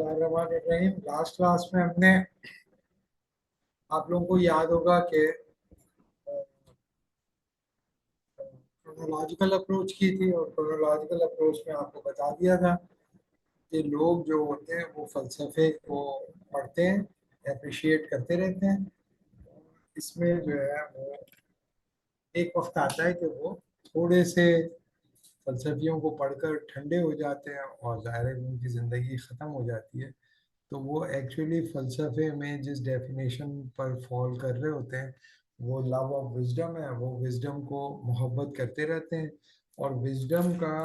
बिस्मिल्लाहिर्रहमानिर्रहीम। Last class में हमने आप लोगों को याद होगा कि क्रोनोलॉजिकल अप्रोच की थी, और क्रोनोलॉजिकल अप्रोच में आपको बता दिया था कि लोग जो होते हैं वो फ़लसफ़े को पढ़ते हैं, अप्रिशिएट करते रहते हैं। इसमें जो है वो एक वक्त आता है कि वो थोड़े से फ़लसफ़ियों को पढ़कर ठंडे हो जाते हैं और ज़ाहिर है उनकी ज़िंदगी ख़त्म हो जाती है। तो वो एक्चुअली फ़लसफ़े में जिस डेफिनेशन पर फॉल कर रहे होते हैं वो लव ऑफ विज़डम है। वो विज़डम को मोहब्बत करते रहते हैं, और विज़डम का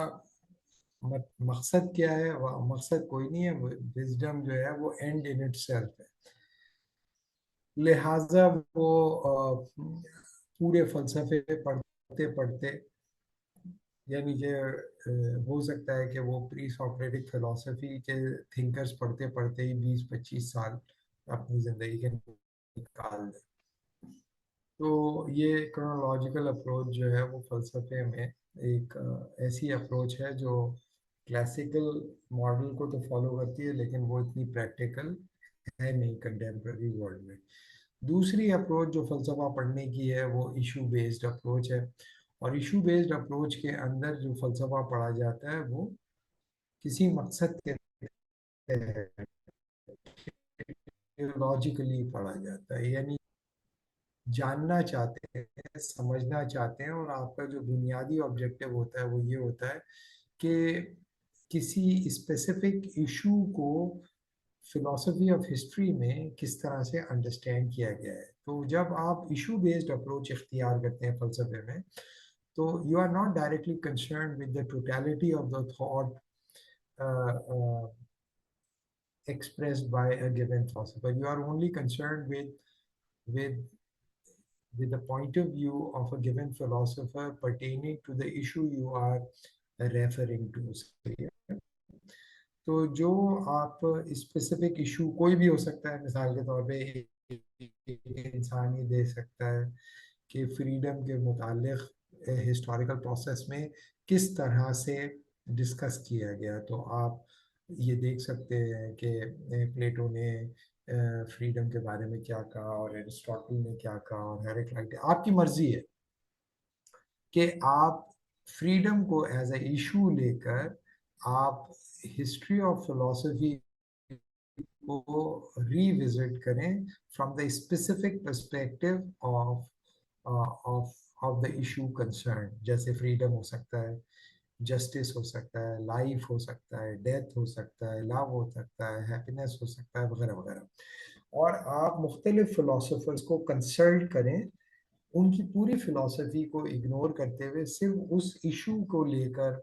मकसद क्या है? वह मकसद कोई नहीं है। विज़डम जो है वो एंड इन इटसेल्फ है। लिहाजा वो पूरे फ़लसफ़े पढ़ते पढ़ते, यानी कि हो सकता है कि वो प्री सोक्रेटिक फिलोसफी के थिंकर्स पढ़ते पढ़ते ही 20-25 साल अपनी ज़िंदगी के निकाल दें। तो ये क्रोनोलॉजिकल अप्रोच जो है वो फ़लसफ़े में एक ऐसी अप्रोच है जो क्लासिकल मॉडल को तो फॉलो करती है, लेकिन वो इतनी प्रैक्टिकल है नहीं कंटेम्प्रेरी वर्ल्ड में। दूसरी अप्रोच जो फ़लसफ़ा पढ़ने की है वो इशू बेस्ड अप्रोच है। और इशू बेस्ड अप्रोच के अंदर जो फ़लसफ़ा पढ़ा जाता है वो किसी मकसद के लॉजिकली पढ़ा जाता है, यानी जानना चाहते हैं, समझना चाहते हैं, और आपका जो बुनियादी ऑब्जेक्टिव होता है वो ये होता है कि किसी स्पेसिफिक इशू को फिलॉसफी ऑफ हिस्ट्री में किस तरह से अंडरस्टैंड किया गया है। तो जब आप इशू बेस्ड अप्रोच इख्तियार करते हैं फ़लसफ़े में, तो you are not directly concern with the totality of the thought expressed by a given philosopher. You are only concerned with with the point of view of a given philosopher pertaining to the issue you are referring to. तो जो आप specific issue कोई भी हो सकता है, मिसाल के तौर पे एक इंसान ये दे सकता है कि फ्रीडम के मुतालिक हिस्टोरिकल प्रोसेस में किस तरह से डिस्कस किया गया। तो आप ये देख सकते हैं कि प्लेटो ने फ्रीडम के बारे में क्या कहा, और एरिस्टोटल ने क्या कहा, और हेराक्लाइट। आपकी मर्जी है कि आप फ्रीडम को एज ए इशू लेकर आप हिस्ट्री ऑफ फिलोसफी को रीविजिट करें from the specific perspective of of of the issue concern. जैसे फ्रीडम हो सकता है, जस्टिस हो सकता है, लाइफ हो सकता है, डेथ हो सकता है, लव हो सकता है, हैप्पीनेस हो सकता है, वगैरह वगैरह। और आप मुख्तलिफ फिलोसफर्स को कंसल्ट करें, उनकी पूरी फिलॉसफी को इग्नोर करते हुए सिर्फ उस इशू को लेकर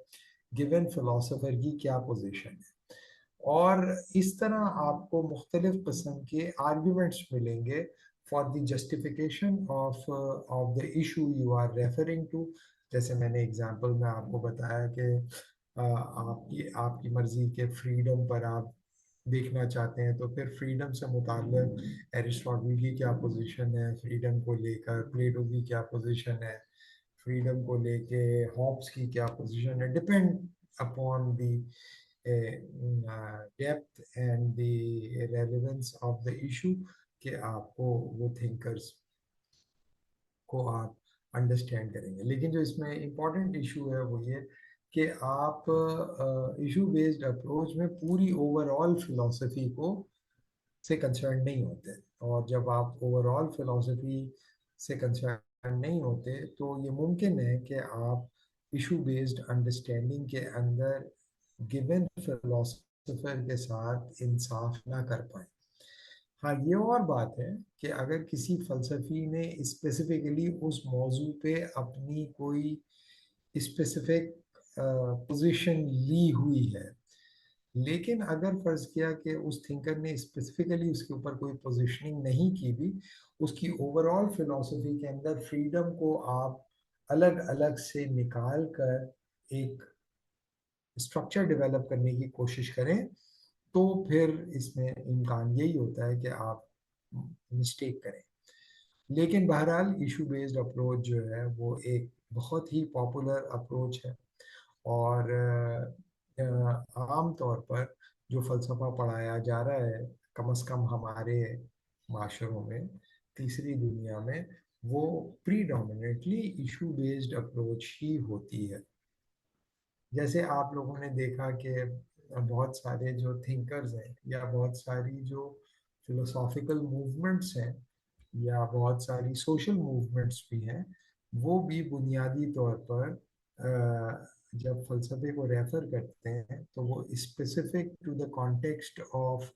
गिवन फिलोसफर की क्या पोजीशन है। और इस तरह आपको मुख्तलिफ किस्म के आर्ग्यूमेंट्स मिलेंगे for the justification of the issue you are referring to. जैसे मैंने एग्जांपल में आपको बताया कि आपकी आपकी मर्जी के फ्रीडम पर आप देखना चाहते हैं, तो फिर फ्रीडम से मुताल्लिक एरिस्टोटल की क्या पोजीशन है, फ्रीडम को लेकर प्लेटो की क्या पोजीशन है, फ्रीडम को लेके हॉब्स की क्या पोजीशन है, depend upon the depth and the relevance of the issue कि आपको वो थिंकर्स को आप अंडरस्टैंड करेंगे। लेकिन जो इसमें इम्पॉर्टेंट इशू है वो ये कि आप इशू बेस्ड अप्रोच में पूरी ओवरऑल फिलॉसफी को से कंसर्न नहीं होते। और जब आप ओवरऑल फिलॉसफी से कंसर्न नहीं होते तो ये मुमकिन है कि आप इशू बेस्ड अंडरस्टैंडिंग के अंदर गिवन फिलोसफर के साथ इंसाफ ना कर पाए। हाँ, ये और बात है कि अगर किसी फ़लसफ़ी ने स्पेसिफ़िकली उस मौज़ू पे अपनी कोई स्पेसिफ़िक पोज़ीशन ली हुई है, लेकिन अगर फ़र्ज़ किया कि उस थिंकर ने स्पेसिफ़िकली उसके ऊपर कोई पोज़ीशनिंग नहीं की भी, उसकी ओवरऑल फ़िलॉसफ़ी के अंदर फ्रीडम को आप अलग-अलग से निकाल कर एक स्ट्रक्चर डेवलप करने की कोशिश करें, तो फिर इसमें इम्कान यही होता है कि आप मिस्टेक करें। लेकिन बहरहाल इशू बेस्ड अप्रोच जो है वो एक बहुत ही पॉपुलर अप्रोच है, और आम तौर पर जो फलसफा पढ़ाया जा रहा है, कम से कम हमारे माशरों में, तीसरी दुनिया में, वो प्रीडोमिनेटली इशू बेस्ड अप्रोच ही होती है। जैसे आप लोगों ने देखा कि बहुत सारे जो थिंकर्स हैं या बहुत सारी जो फिलोसॉफिकल मूवमेंट्स हैं या बहुत सारी सोशल मूवमेंट्स भी हैं, वो भी बुनियादी तौर पर जब फलसफे को रेफर करते हैं तो वो specific to the context of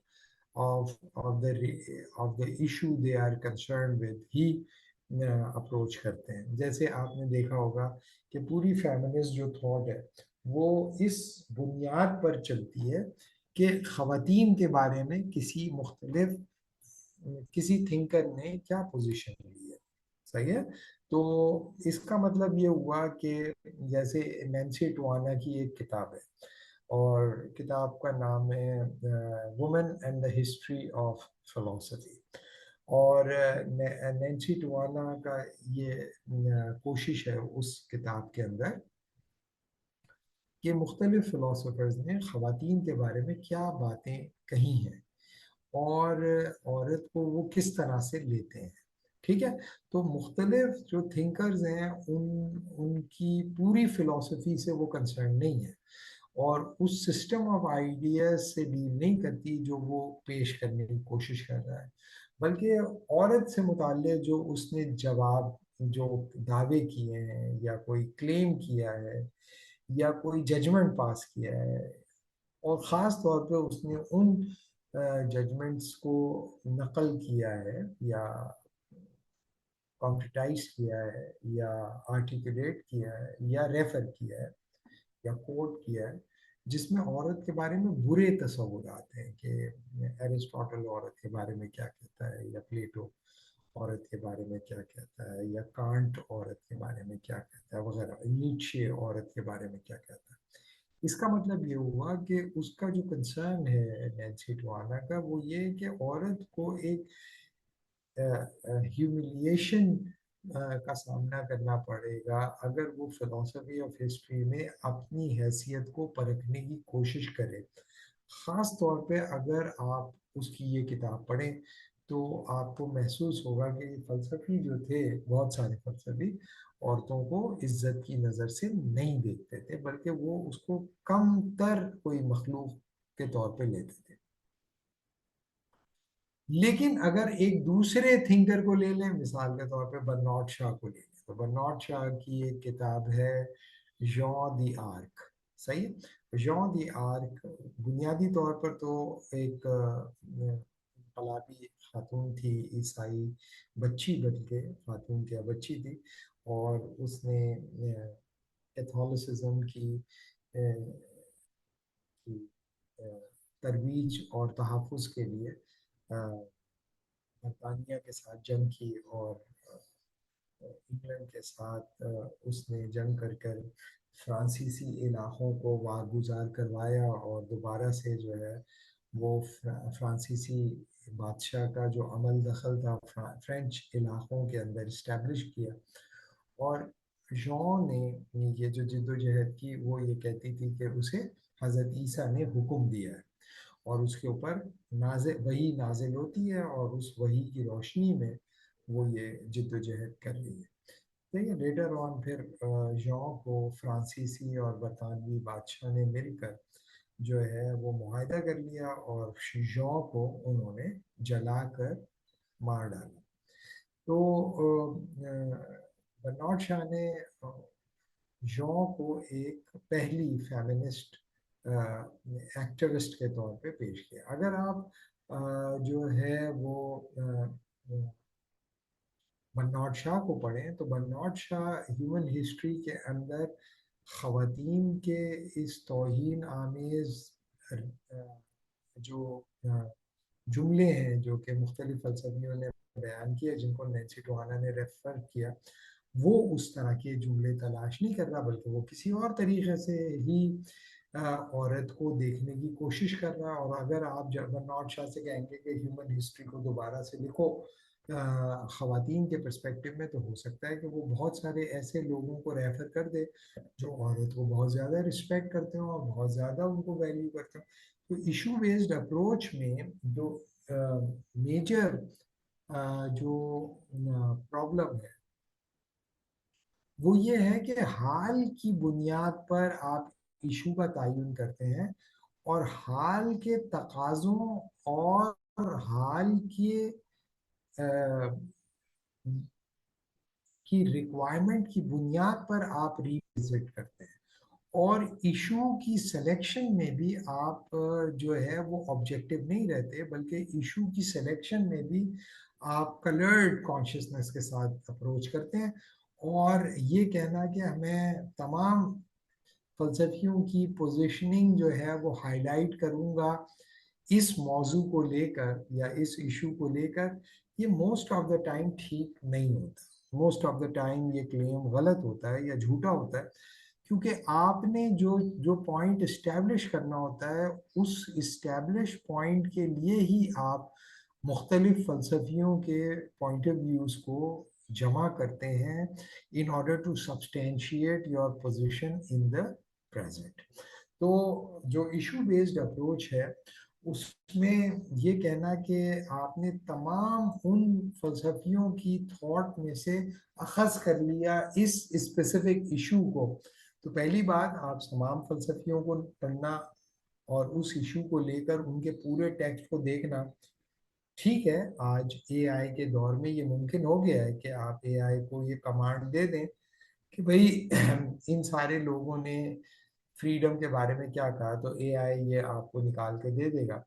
the issue they are concern with ही अप्रोच करते हैं। जैसे आपने देखा होगा कि पूरी फेमिनिस्ट जो थॉट है वो इस बुनियाद पर चलती है कि खवातीन के बारे में किसी थिंकर ने क्या पोजीशन ली है। सही है। तो इसका मतलब ये हुआ कि जैसे नैन्सी टवाना की एक किताब है और किताब का नाम है women and the history of philosophy. और नैन्सी टवाना का ये कोशिश है उस किताब के अंदर कि मुख्तलिफ फिलोसफर्स ने ख़वातीन के बारे में क्या बातें कही हैं और औरत को वो किस तरह से लेते हैं। ठीक है। तो मुख्तलिफ जो थिंकर्स हैं उनकी पूरी फिलॉसफी से वो कंसर्न नहीं है और उस सिस्टम ऑफ आइडियाज से डील नहीं करती जो वो पेश करने की कोशिश कर रहा है, बल्कि औरत से मुताल्लिक़ जो उसने जवाब जो दावे किए हैं या कोई क्लेम किया है या कोई जजमेंट पास किया है और ख़ास तौर पे उसने उन जजमेंट्स को नकल किया है या कॉन्क्रिटाइज किया है या आर्टिकुलेट किया है या रेफर किया है या कोट किया है जिसमें औरत के बारे में बुरे तस्वुर आते हैं कि एरिस्टोटल औरत के बारे में क्या कहता है या प्लेटो औरत के बारे में क्या कहता है या कांट औरत के बारे में क्या कहता है वगैरह, नीचे औरत के बारे में क्या कहता है। इसका मतलब ये हुआ कि उसका जो कंसर्न है नैन्सी टवाना का वो ये है कि औरत को एक ह्यूमिलिएशन का सामना करना पड़ेगा अगर वो फिलोसफी ऑफ हिस्ट्री में अपनी हैसियत को परखने की कोशिश करे। ख़ास तौर पे अगर आप उसकी ये किताब पढ़ें तो आपको महसूस होगा कि फ़लसफ़ी जो थे, बहुत सारे फ़लसफ़ी औरतों को इज्जत की नज़र से नहीं देखते थे, बल्कि वो उसको कम तर कोई मखलूक के तौर पे लेते थे। लेकिन अगर एक दूसरे थिंकर को ले लें, मिसाल के तौर पे बर्नार्ड शॉ को ले लें, तो बर्नार्ड शॉ की एक किताब है जॉन दी आर्क। सही है। जॉन दी आर्क बुनियादी तौर पर तो एक इंकलाबी खातून थी, ईसाई बच्ची, बल्कि खातून क्या बच्ची थी, और उसने कैथोलिसिज्म की तरवीज और तहफ़्फ़ुज़ के लिए बरतानिया के साथ जंग की और इंग्लैंड के साथ उसने जंग कर कर फ्रांसीसी इलाकों को वागुजार करवाया और दोबारा से जो है वो फ्रांसीसी बादशाह का जो अमल दखल था फ्रेंच इलाकों के अंदर इस्टेब्लिश किया। और जॉन ने ये जो जिद्दोजहद की वो ये कहती थी कि उसे हज़रत ईसा ने हुक्म दिया है और उसके ऊपर वही नाजिल होती है और उस वही की रोशनी में वो ये जिद्दोजहद कर रही है। ठीक है। लेटर ऑन फिर जॉन को फ्रांसीसी और बरतानवी बादशाह ने मिलकर जो है वो मुआहदा कर लिया और जॉन को उन्होंने जलाकर मार डाला। तो बर्नार्ड शाह ने जॉ को एक पहली फेमिनिस्ट एक्टिविस्ट के तौर पे पेश किया। अगर आप जो है वो बर्नार्ड शाह को पढ़ें तो बर्नार्ड शाह ह्यूमन हिस्ट्री के अंदर ख़वातीन के इस तौहीन आमेज़ जो जुमले हैं जो कि मुख्तलिफ फलसफियों ने बयान किया, जिनको नैन्सी टोहाना ने रेफर किया, वो उस तरह के जुमले तलाश नहीं कर रहा, बल्कि वो किसी और तरीके से ही औरत को देखने की कोशिश कर रहा है। और अगर आप बर्नार्ड शाह से कहेंगे कि ह्यूमन हिस्ट्री को दोबारा से लिखो ख़वातीन के पर्सपेक्टिव में, तो हो सकता है कि वो बहुत सारे ऐसे लोगों को रेफर कर दे जो औरत को बहुत ज़्यादा रिस्पेक्ट करते हो और बहुत ज़्यादा उनको वैल्यू करते हो। तो इशू बेस्ड अप्रोच में जो मेजर जो प्रॉब्लम है वो ये है कि हाल की बुनियाद पर आप इशू का तयन करते हैं और हाल के तकाजों और हाल के की रिक्वायरमेंट की बुनियाद पर आप रिविजिट करते हैं। और इशू की सिलेक्शन में भी आप जो है वो ऑब्जेक्टिव नहीं रहते, बल्कि इशू की सिलेक्शन में भी आप कलर्ड कॉन्शियसनेस के साथ अप्रोच करते हैं। और ये कहना कि हमें तमाम फलसफियों की पोजीशनिंग जो है वो हाईलाइट करूंगा इस मौजू को लेकर या इस इशू को लेकर, ये मोस्ट ऑफ द टाइम ठीक नहीं होता। मोस्ट ऑफ द टाइम ये क्लेम गलत होता है या झूठा होता है, क्योंकि आपने जो जो पॉइंट इस्टेब्लिश करना होता है उस इस्टेब्लिश पॉइंट के लिए ही आप मुख्तलिफ फ़लसफ़ियों के पॉइंट ऑफ व्यूज़ को जमा करते हैं in order to substantiate your position in the present. तो जो इशू बेस्ड अप्रोच है उसमें ये कहना कि आपने तमाम उन फलसफियों की थॉट में से अखज़ कर लिया इस स्पेसिफिक इशू को। तो पहली बात, आप तमाम फलसफियों को पढ़ना और उस इशू को लेकर उनके पूरे टेक्स्ट को देखना ठीक है। आज एआई के दौर में ये मुमकिन हो गया है कि आप एआई को ये कमांड दे दें कि भाई इन सारे लोगों ने फ्रीडम के बारे में क्या कहा, तो एआई ये आपको निकाल के दे देगा।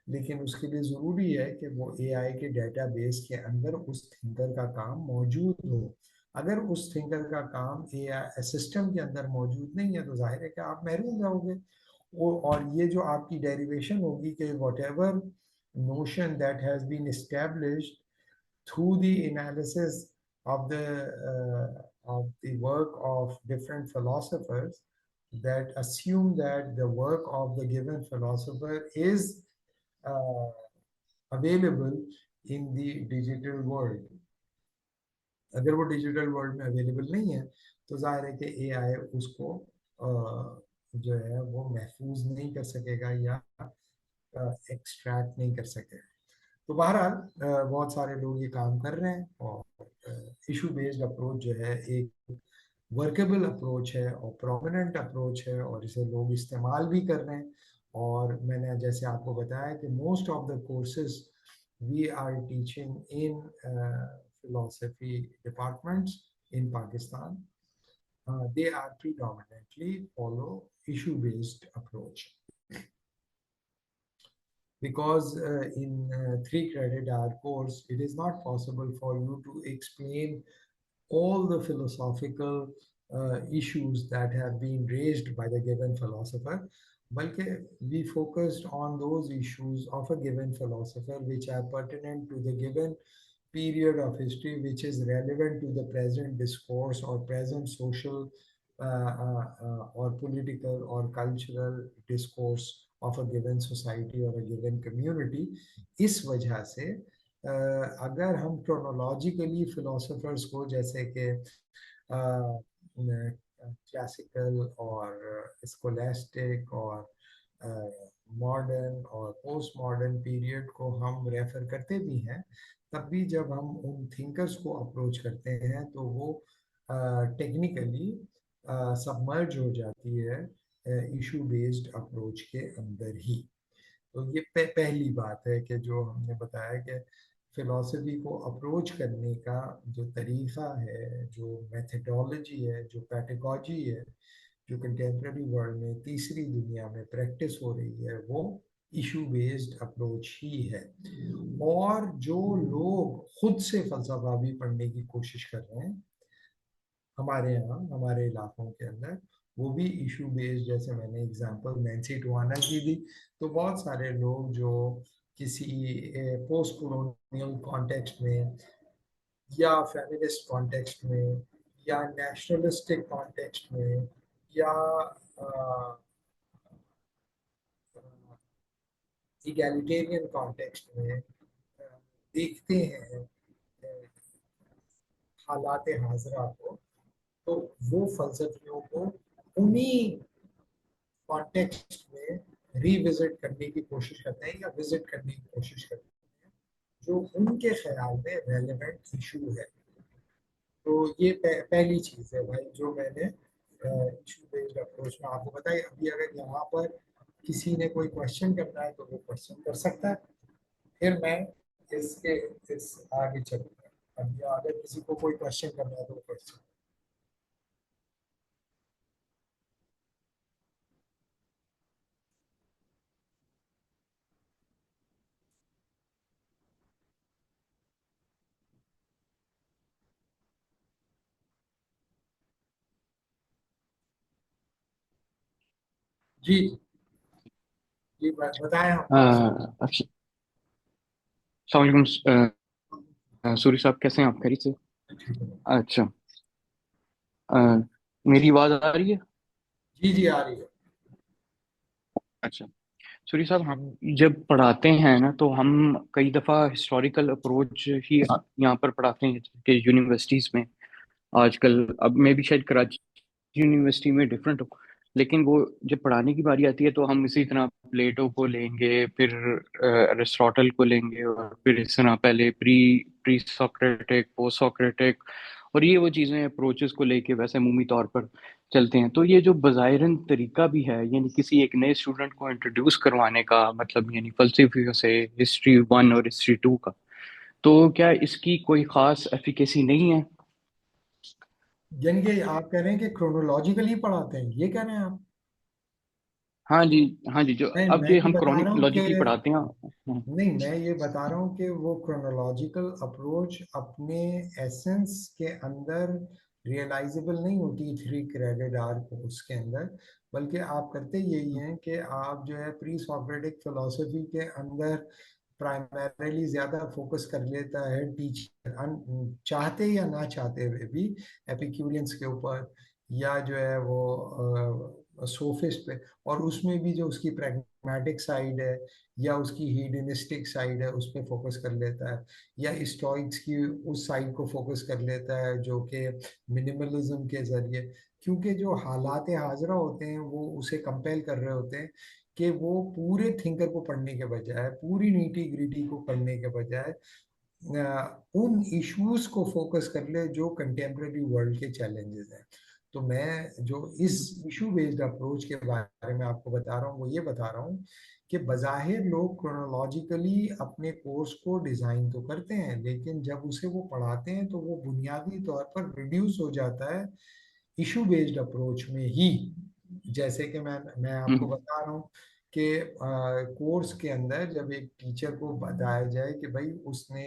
लेकिन उसके लिए ज़रूरी है कि वो एआई के डेटाबेस के अंदर उस थिंकर का काम मौजूद हो। अगर उस थिंकर का काम एआई सिस्टम के अंदर मौजूद नहीं है तो जाहिर है कि आप महरूम रहोगे। और ये जो आपकी डेरिवेशन होगी कि what ever notion that has been established through the analysis of the work of different philosophers, that assume that the work of the given philosopher is uh, available in the digital world. अगर वो digital world में available नहीं है तो जाहिर है कि AI उसको जो है वो महफूज नहीं कर सकेगा या एक्सट्रैक्ट नहीं कर सकेगा। तो बहरहाल बहुत सारे लोग ये काम कर रहे हैं और इशू बेस्ड अप्रोच जो है एक वर्केबल अप्रोच है और प्रोमिनेंट अप्रोच है और इसे लोग इस्तेमाल भी कर रहे हैं। और मैंने जैसे आपको बताया कि most of the courses we are teaching in philosophy departments in Pakistan, they are predominantly follow issue based approach, because in 3 credit hour course it is not possible for you to explain all the philosophical issues that have been raised by the given philosopher. Balki we focused on those issues of a given philosopher which are pertinent to the given period of history, which is relevant to the present discourse or present social or political or cultural discourse of a given society or a given community. इस वजह से अगर हम chronologically philosophers को जैसे कि classical और scholastic और मॉडर्न और पोस्ट मॉडर्न पीरियड को हम रेफर करते भी हैं, तब भी जब हम उन थिंकर्स को अप्रोच करते हैं तो वो टेक्निकली सबमर्ज हो जाती है इशू बेस्ड अप्रोच के अंदर ही। तो ये पहली बात है कि जो हमने बताया कि फिलॉसफी को अप्रोच करने का जो तरीक़ा है, जो मेथडोलॉजी है, जो पैडागॉजी है, जो कंटेम्प्रेरी वर्ल्ड में तीसरी दुनिया में प्रैक्टिस हो रही है, वो इशू बेस्ड अप्रोच ही है। और जो लोग खुद से फ़लसफ़ा भी पढ़ने की कोशिश कर रहे हैं हमारे यहाँ, हमारे इलाकों के अंदर, वो भी इशू बेस्ड, जैसे मैंने एग्जांपल नैन्सी टोआना की दी, तो बहुत सारे लोग जो किसी पोस्ट कॉलोनियल कॉन्टेक्स्ट में या फेमिनिस्ट कॉन्टेक्स्ट में या नेशनलिस्टिक कॉन्टेक्स्ट में या इगैलिटेरियन कॉन्टेक्स्ट में देखते हैं हालात हाजरा को, तो वो फलसफियों को उन्हीं कॉन्टेक्स्ट में रिविजिट करने की कोशिश करते हैं या विजिट करने की कोशिश करते हैं जो उनके ख्याल में रेलेवेंट इशू है। तो ये पहली चीज है भाई जो मैंने इशू बेस्ड अप्रोच में आपको बताई। अभी अगर यहाँ पर किसी ने कोई क्वेश्चन करना है तो वो क्वेश्चन कर सकता है, फिर मैं इसके इस आगे चलूंगा। अभी अगर किसी को कोई क्वेश्चन करना है तो क्वेश्चन। जी जी बताएं आप क्वेश्चन। अच्छा। अस्सलाम वालेकुम। सूरी साहब कैसे हैं आप? खैरियत से? ठीक है। अच्छा। अ, मेरी आवाज़ आ रही है? जी जी आ रही है। अच्छा। सूरी साहब, हम जब पढ़ाते हैं ना तो हम कई दफ़ा हिस्टोरिकल अप्रोच ही यहाँ पर पढ़ाते हैं कि यूनिवर्सिटीज़ में आजकल। अब मैं भी शायद कराची यूनिवर्सिटी में डिफरेंट हो, लेकिन वो जब पढ़ाने की बारी आती है तो हम इसी तरह प्लेटो को लेंगे, फिर अरिस्टोटल को लेंगे, और फिर इस तरह पहले pre pre Socratic, post Socratic, और ये वो चीज़ें अप्रोचेस को लेके वैसे मुमी तौर पर चलते हैं। तो ये जो बज़ाहिरन तरीका भी है, यानी किसी एक नए स्टूडेंट को इंट्रोड्यूस करवाने का, मतलब यानी फलसफे से हिस्ट्री वन और हिस्ट्री टू का, तो क्या इसकी कोई ख़ास एफिकेसी नहीं है? यानी कि आप कह रहे हैं कि क्रोनोलॉजिकली पढ़ाते हैं, ये कह रहे हैं आप? हाँ जी। हाँ जी, जो अब मैं ये ये हम बता रहा हूँ कि क्रोनोलॉजिकली पढ़ाते हैं। हाँ। नहीं, मैं ये बता रहा हूँ कि वो क्रोनोलॉजिकल अप्रोच अपने एसेंस के अंदर रियलाइजेबल नहीं होती 3 क्रेडिट आवर कोर्स के अंदर। बल्कि आप करते यही हैं कि आप जो है प्री सोक्रेटिक फिलोसफी के अंदर प्राइमरीली ज्यादा फोकस कर लेता है टीचर, चाहते या ना चाहते हुए भी, एपिक्यूरियंस के ऊपर, या जो है वो सोफिस्ट पे। और उसमें भी जो उसकी प्रैग्मेटिक साइड है या उसकी हीडनिस्टिक साइड है उस पर फोकस कर लेता है, या स्टोइक्स की उस साइड को फोकस कर लेता है जो कि मिनिमलिज्म के जरिए, क्योंकि जो हालात हाजरा होते हैं वो उसे कंपेल कर रहे होते हैं कि वो पूरे थिंकर को पढ़ने के बजाय, पूरी नीटी ग्रिटी को पढ़ने के बजाय उन इश्यूज को फोकस कर ले जो कंटेम्प्रेरी वर्ल्ड के चैलेंजेस हैं। तो मैं जो इस इशू बेस्ड अप्रोच के बारे में आपको बता रहा हूँ वो ये बता रहा हूँ कि बज़ाहिर लोग क्रोनोलॉजिकली अपने कोर्स को डिजाइन तो करते हैं, लेकिन जब उसे वो पढ़ाते हैं तो वो बुनियादी तौर पर रिड्यूस हो जाता है इशू बेस्ड अप्रोच में ही। जैसे कि मैं आपको हम्म। बता रहा हूँ कि कोर्स के अंदर जब एक टीचर को बताया जाए कि भाई उसने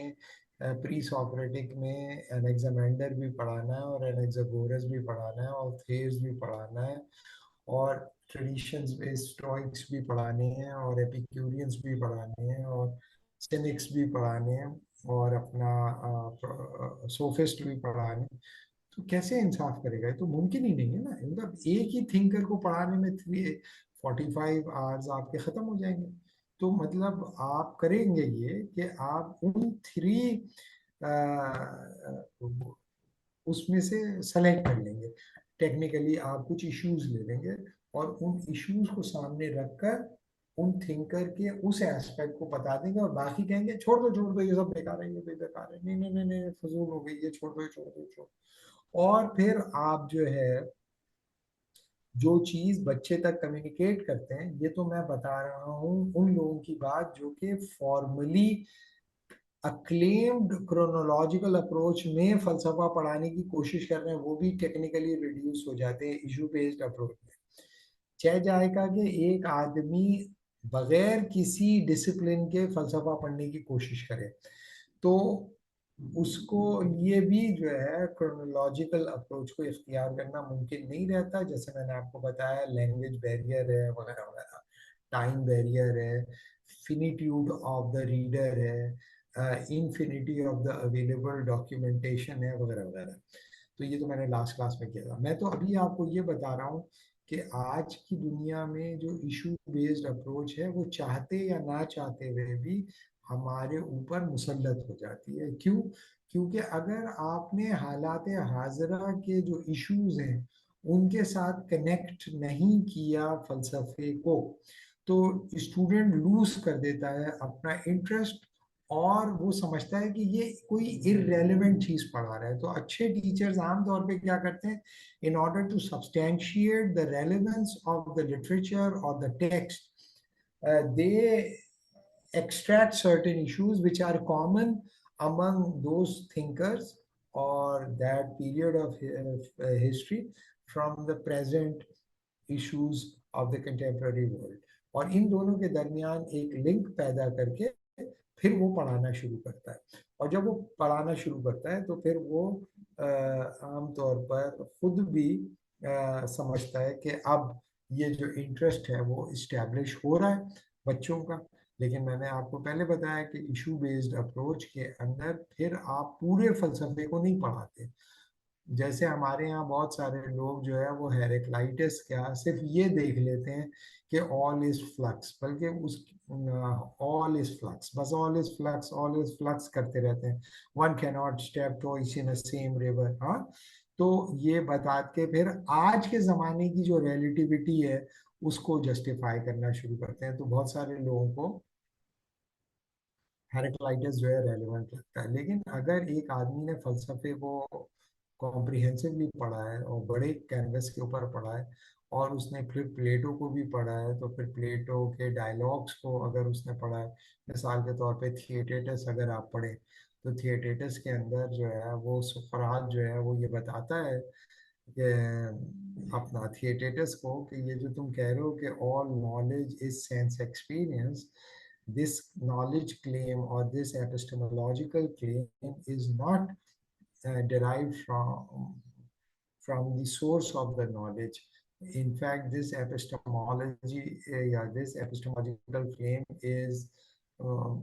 प्री सोक्रेटिक में एलेक्जेंडर भी पढ़ाना है और एनेक्सागोरस भी पढ़ाना है और थेस भी पढ़ाना है और ट्रेडिशंस बेस्ड स्टोइक्स भी पढ़ाने हैं और एपिक्यूरियंस भी पढ़ाने हैं और सिनिक्स भी पढ़ाने हैं और अपना सोफिस्ट भी पढ़ाने हैं। तो कैसे इंसाफ करेगा? ये तो मुमकिन ही नहीं है ना। मतलब एक ही थिंकर को पढ़ाने में 45 आवर्स आपके खत्म हो जाएंगे। तो मतलब आप करेंगे ये कि आप उन 3 उसमें से सेलेक्ट कर लेंगे। टेक्निकली आप कुछ इश्यूज ले लेंगे और उन इश्यूज को सामने रखकर उन थिंकर के उस एस्पेक्ट को बता देंगे और बाकी कहेंगे छोड़ दो ये सब बेकार है, ये भी बेकार है, नहीं नहीं नहीं नहीं फजूल हो गई, ये छोड़ दो, ये छोड़ दो, ये छोड़ दो। और फिर आप जो है जो चीज बच्चे तक कम्युनिकेट करते हैं, ये तो मैं बता रहा हूँ उन लोगों की बात जो कि फॉर्मली अक्लेम्ड क्रोनोलॉजिकल अप्रोच में फलसफा पढ़ाने की कोशिश कर रहे हैं, वो भी टेक्निकली रिड्यूस हो जाते हैं इशू बेस्ड अप्रोच में। चाह जाएगा कि एक आदमी बगैर किसी डिसिप्लिन के फलसफा पढ़ने की कोशिश करे तो उसको लिए भी जो है क्रोनोलॉजिकल अप्रोच को इख्तियार करना मुमकिन नहीं रहता। जैसे मैंने आपको बताया, लैंग्वेज बैरियर है वगैरह वगैरह, टाइम बैरियर है, फिनिट्यूड ऑफ द रीडर है, infinity of the available documentation है वगैरह वगैरह। तो ये तो मैंने लास्ट क्लास में किया था। मैं तो अभी आपको ये बता रहा हूँ कि आज की दुनिया में जो इशू बेस्ड अप्रोच है वो चाहते या ना चाहते हुए भी हमारे ऊपर मुसल्लत हो जाती है। क्यों? क्योंकि अगर आपने हालात हाजरा के जो इश्यूज हैं उनके साथ कनेक्ट नहीं किया फलसफे को, तो स्टूडेंट लूज कर देता है अपना इंटरेस्ट, और वो समझता है कि ये कोई इररेलेवेंट चीज पढ़ा रहा है। तो अच्छे टीचर्स आमतौर पे क्या करते हैं, in order to substantiate the relevance of the literature और the text, they extract certain issues which are common among those thinkers or that period of history from the present issues of the contemporary world, और इन दोनों के दरमियान एक link पैदा करके फिर वो पढ़ाना शुरू करता है। और जब वो पढ़ाना शुरू करता है तो फिर वो आमतौर पर खुद भी समझता है कि अब ये जो इंटरेस्ट है वो इस्टेब्लिश हो रहा है बच्चों का। लेकिन मैंने आपको पहले बताया कि इशू बेस्ड अप्रोच के अंदर फिर आप पूरे फलसफे को नहीं पढ़ाते। जैसे हमारे यहाँ बहुत सारे लोग जो है वो हेरेक्लाइटिस क्या सिर्फ ये देख लेते हैं कि ऑल इज फ्लक्स, बल्कि उस ऑल इज फ्लक्स, बस ऑल इज फ्लक्स करते रहते हैं। One can not step twice in same river. हाँ, तो ये बता के फिर आज के जमाने की जो रिलेटिविटी है उसको जस्टिफाई करना शुरू करते हैं। तो बहुत सारे लोगों को हेरेक्लाइटिस जो है रेलिवेंट लगता है। लेकिन अगर एक आदमी ने फलसफे को कॉम्प्रिहेंसिवली पढ़ा है और बड़े कैनवस के ऊपर पढ़ा है, और उसने फिर प्लेटो को भी पढ़ा है, तो फिर प्लेटो के डायलॉग्स को अगर उसने पढ़ा है, मिसाल के तौर पे थिएटेटस अगर आप पढ़ें, तो थिएटेटस के अंदर जो है वो सुकरात जो है वो ये बताता है कि अपना थिएटेटस को कि ये जो तुम कह रहे हो कि all knowledge is sense experience, this knowledge claim or this epistemological claim is not derived from the source of the knowledge. In fact, this epistemology, yeah, this epistemological claim um,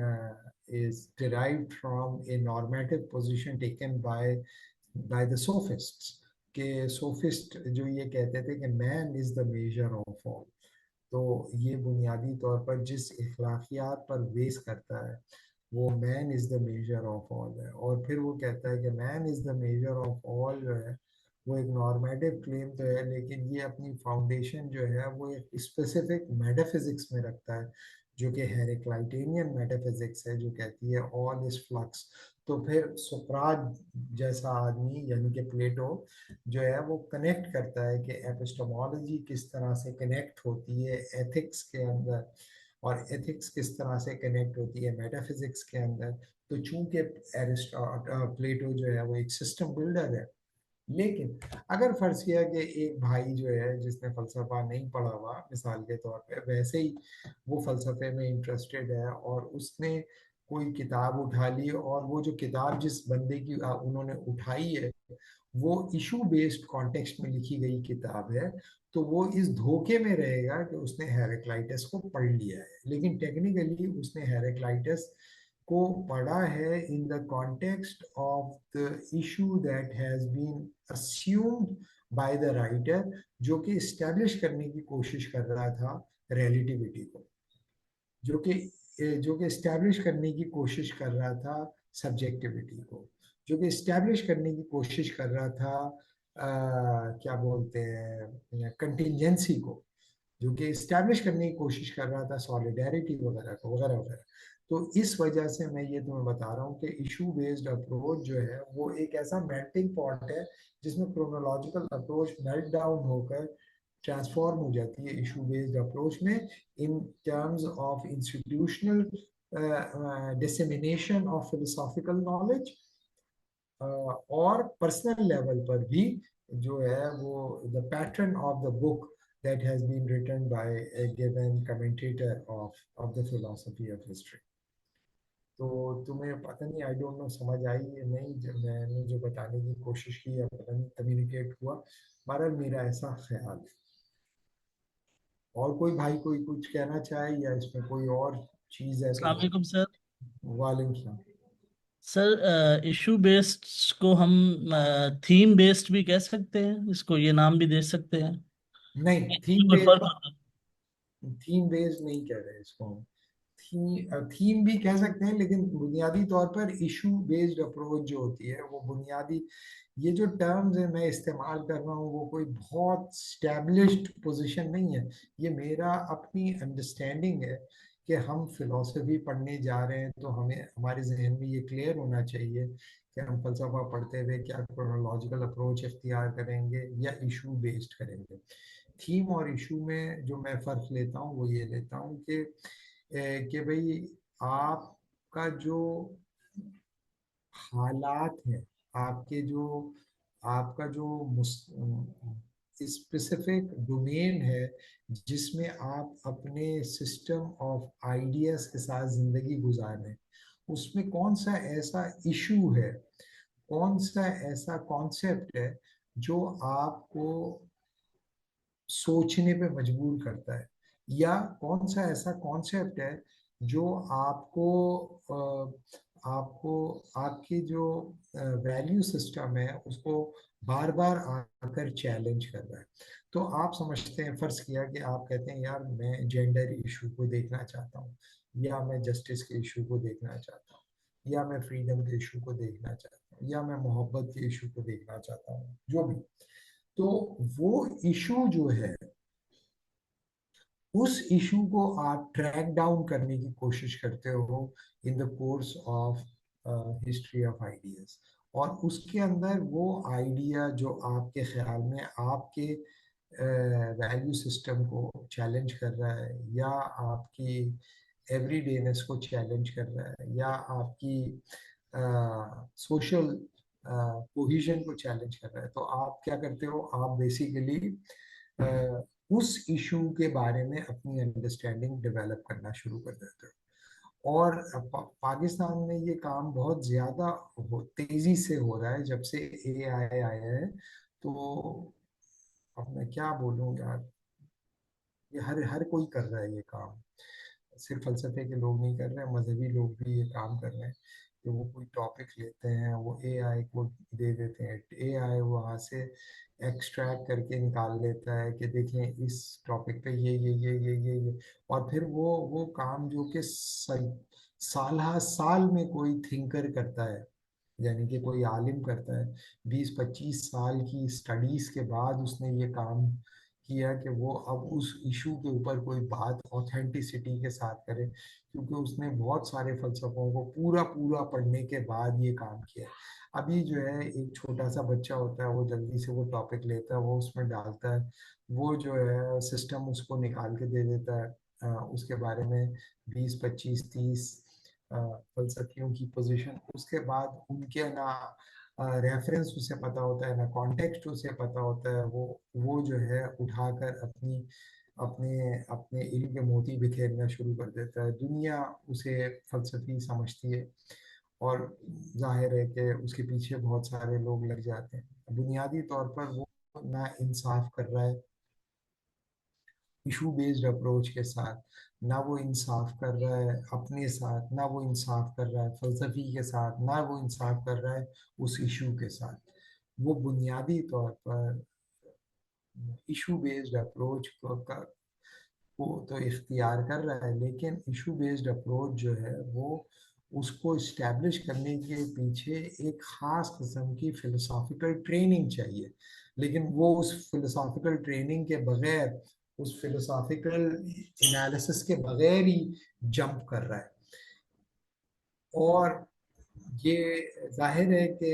uh, is derived from a normative position taken by the sophists. कि sophist जो ये कहते थे कि man is the measure of all, तो ये बुनियादी तौर पर जिस इखलाकियात पर बेस करता है वो man is the measure of all है। और फिर वो कहता है कि man is the measure of all जो है वो एक नॉर्मेटिव क्लेम तो है, लेकिन ये अपनी फाउंडेशन जो है वो एक स्पेसिफिक मेटाफिजिक्स में रखता है, जो कि हेरेक्लाइटेनियन मेटाफिजिक्स है, जो कहती है ऑल इज फ्लक्स। तो फिर सुकरात जैसा आदमी यानी कि प्लेटो जो है वो कनेक्ट करता है कि एपिस्टेमोलॉजी किस तरह से कनेक्ट होती है एथिक्स के अंदर, और एथिक्स किस तरह से कनेक्ट होती है मेटाफिजिक्स के अंदर। तो चूंकि प्लेटो जो है वो एक सिस्टम बिल्डर है, लेकिन अगर फर्ज किया कि एक भाई जो है जिसने फलसफा नहीं पढ़ा हुआ, मिसाल के तौर पे वैसे ही वो फलसफे में इंटरेस्टेड है, और उसने कोई किताब उठा ली, और वो जो किताब जिस बंदे की उन्होंने उठाई है वो इशू बेस्ड कॉन्टेक्स्ट में लिखी गई किताब है, तो वो इस धोखे में रहेगा कि उसने हेरेक्लाइटस को पढ़ लिया है, लेकिन टेक्निकली उसने हेरेक्लाइटस को पढ़ा है in the context of the issue that has been assumed by the writer, जो कि इस्टेब्लिश करने की कोशिश कर रहा था रिलेटिविटी को, जो कि इस्टेब्लिश करने की कोशिश कर रहा था सब्जेक्टिविटी को, जो कि इस्टेब्लिश करने की कोशिश कर रहा था क्या बोलते हैं कंटिजेंसी को, जो कि इस्टेब्लिश करने की कोशिश कर रहा था सॉलिडेरिटी वगैरह को वगैरह वगैरह। तो इस वजह से मैं ये तुम्हें बता रहा हूँ कि इशू बेस्ड अप्रोच जो है वो एक ऐसा मेल्टिंग पॉट है जिसमें क्रोनोलॉजिकल अप्रोच मेल्ट डाउन होकर ट्रांसफॉर्म हो जाती है इशू बेस्ड अप्रोच में, in terms of institutional dissemination of philosophical knowledge, और पर्सनल लेवल पर भी जो है वो the pattern of the book that has been written by a given commentator of the philosophy of history. तो तुम्हें पता नहीं, आई डोंट नो समझ आई या नहीं, मैंने जो बताने की कोशिश की है पता नहीं कम्युनिकेट हुआ, बहरहाल मेरा ऐसा ख्याल है। और कोई भाई कोई कुछ कहना चाहे या इसमें कोई और चीज है तो अस्सलाम वालेकुम सर। वालेकुम सलाम। सर इशू बेस्ड को हम थीम बेस्ड भी कह सकते हैं, इसको ये नाम भी दे सकते हैं। नहीं, इसमें कोई फर्क होता है? थीम बेस्ड नहीं कह रहे इसको हम। थीम भी कह सकते हैं, लेकिन बुनियादी तौर पर इशू बेस्ड अप्रोच जो होती है वो बुनियादी, ये जो टर्म्स है मैं इस्तेमाल कर रहा हूँ वो कोई बहुत स्टैब्लिश्ड पोजीशन नहीं है। ये मेरा अपनी अंडरस्टैंडिंग है कि हम फिलॉसफी पढ़ने जा रहे हैं तो हमें हमारे जहन में ये क्लियर होना चाहिए कि हम फलसफा पढ़ते हुए क्या क्रोनोलॉजिकल अप्रोच इख्तियार करेंगे या इशू बेस्ड करेंगे। थीम और इशू में जो मैं फ़र्क लेता हूँ वो ये लेता हूँ कि भाई आपका जो हालात है, आपके जो आपका जो स्पेसिफिक डोमेन है जिसमें आप अपने सिस्टम ऑफ आइडियाज के साथ जिंदगी गुजार रहे हैं, उसमें कौन सा ऐसा इशू है, कौन सा ऐसा कॉन्सेप्ट है जो आपको सोचने पे मजबूर करता है, या कौन सा ऐसा कॉन्सेप्ट है जो आपको आपको आपकी जो वैल्यू सिस्टम है उसको बार बार आकर चैलेंज कर रहा है। तो आप समझते हैं, फर्ज किया कि आप कहते हैं यार मैं जेंडर इशू को देखना चाहता हूँ, या मैं जस्टिस के इशू को देखना चाहता हूँ, या मैं फ्रीडम के इशू को देखना चाहता हूँ, या मैं मोहब्बत के इशू को देखना चाहता हूँ, जो भी। तो वो इशू जो है, उस इशू को आप ट्रैक डाउन करने की कोशिश करते हो in the course of history of ideas, और उसके अंदर वो आइडिया जो आपके ख्याल में आपके वैल्यू सिस्टम को चैलेंज कर रहा है, या आपकी एवरीडेनेस को चैलेंज कर रहा है, या आपकी सोशल कोहिजन को चैलेंज कर रहा है, तो आप क्या करते हो, आप बेसिकली उस इशू के बारे में अपनी अंडरस्टैंडिंग डेवलप करना शुरू कर देते हो। और पाकिस्तान में ये काम बहुत ज्यादा तेजी से हो रहा है जब से एआई आया है। तो अब मैं क्या बोलूँ यार, ये हर हर कोई कर रहा है ये काम, सिर्फ फलसफे के लोग नहीं कर रहे हैं, मजहबी लोग भी ये काम कर रहे हैं कि वो कोई टॉपिक लेते हैं, वो एआई को दे देते हैं, एआई वहाँ से एक्सट्रैक्ट करके निकाल लेता है कि देखें इस टॉपिक पे ये, और फिर वो काम जो कि साल साल में कोई थिंकर करता है, यानी कि कोई आलिम करता है, 20-25 साल की स्टडीज के बाद उसने ये काम किया कि वो अब उस इशू के ऊपर कोई बात ऑथेंटिसिटी के साथ करे, क्योंकि उसने बहुत सारे फलसफों को पूरा पूरा पढ़ने के बाद ये काम किया। अभी जो है एक छोटा सा बच्चा होता है, वो जल्दी से वो टॉपिक लेता है, वो उसमें डालता है, वो जो है सिस्टम उसको निकाल के दे देता है उसके बारे में 20-25-30 फलसफियों की पोजीशन, उसके बाद उनके ना रेफरेंस उसे पता होता है ना कॉन्टेक्स्ट उसे पता होता है, वो जो है उठाकर अपनी अपने अपने इल्म के मोती बिखेरना शुरू कर देता है। दुनिया उसे फलसफी समझती है, और जाहिर है कि उसके पीछे बहुत सारे लोग लग जाते हैं। बुनियादी तौर पर वो ना इंसाफ कर रहा है इशू बेस्ड अप्रोच के साथ, ना वो इंसाफ कर रहा है अपने साथ, ना वो इंसाफ कर रहा है फलसफी के साथ, ना वो इंसाफ कर रहा है उस इशू के साथ। वो बुनियादी तौर पर इशू बेस्ड अप्रोच को तो इख्तियार कर रहा है, लेकिन इशू बेस्ड अप्रोच जो है वो उसको इस्टेब्लिश करने के पीछे एक ख़ास किस्म की फ़िलोसॉफ़िकल ट्रेनिंग चाहिए, लेकिन वो उस फ़िलोसॉफ़िकल ट्रेनिंग के बगैर, उस फ़िलोसॉफ़िकल एनालिसिस के बगैर ही जंप कर रहा है। और ये जाहिर है कि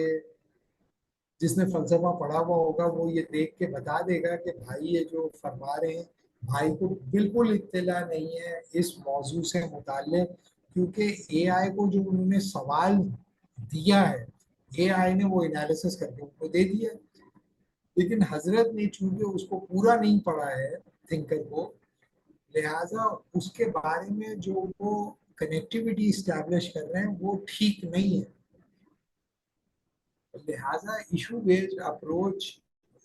जिसने फलसफा पढ़ा हुआ होगा वो ये देख के बता देगा कि भाई ये जो फरमा रहे हैं, भाई को बिल्कुल इत्तेला नहीं है इस मौजू से मुताल्लिक, क्योंकि एआई को जो उन्होंने सवाल दिया है, एआई ने वो एनालिसिस करके उनको दे दिया, लेकिन हजरत ने चूंकि उसको पूरा नहीं पढ़ा है थिंकर को, लिहाजा उसके बारे में जो वो कनेक्टिविटी इस्टेब्लिश कर रहे हैं वो ठीक नहीं है। लिहाजा इशू बेस्ड अप्रोच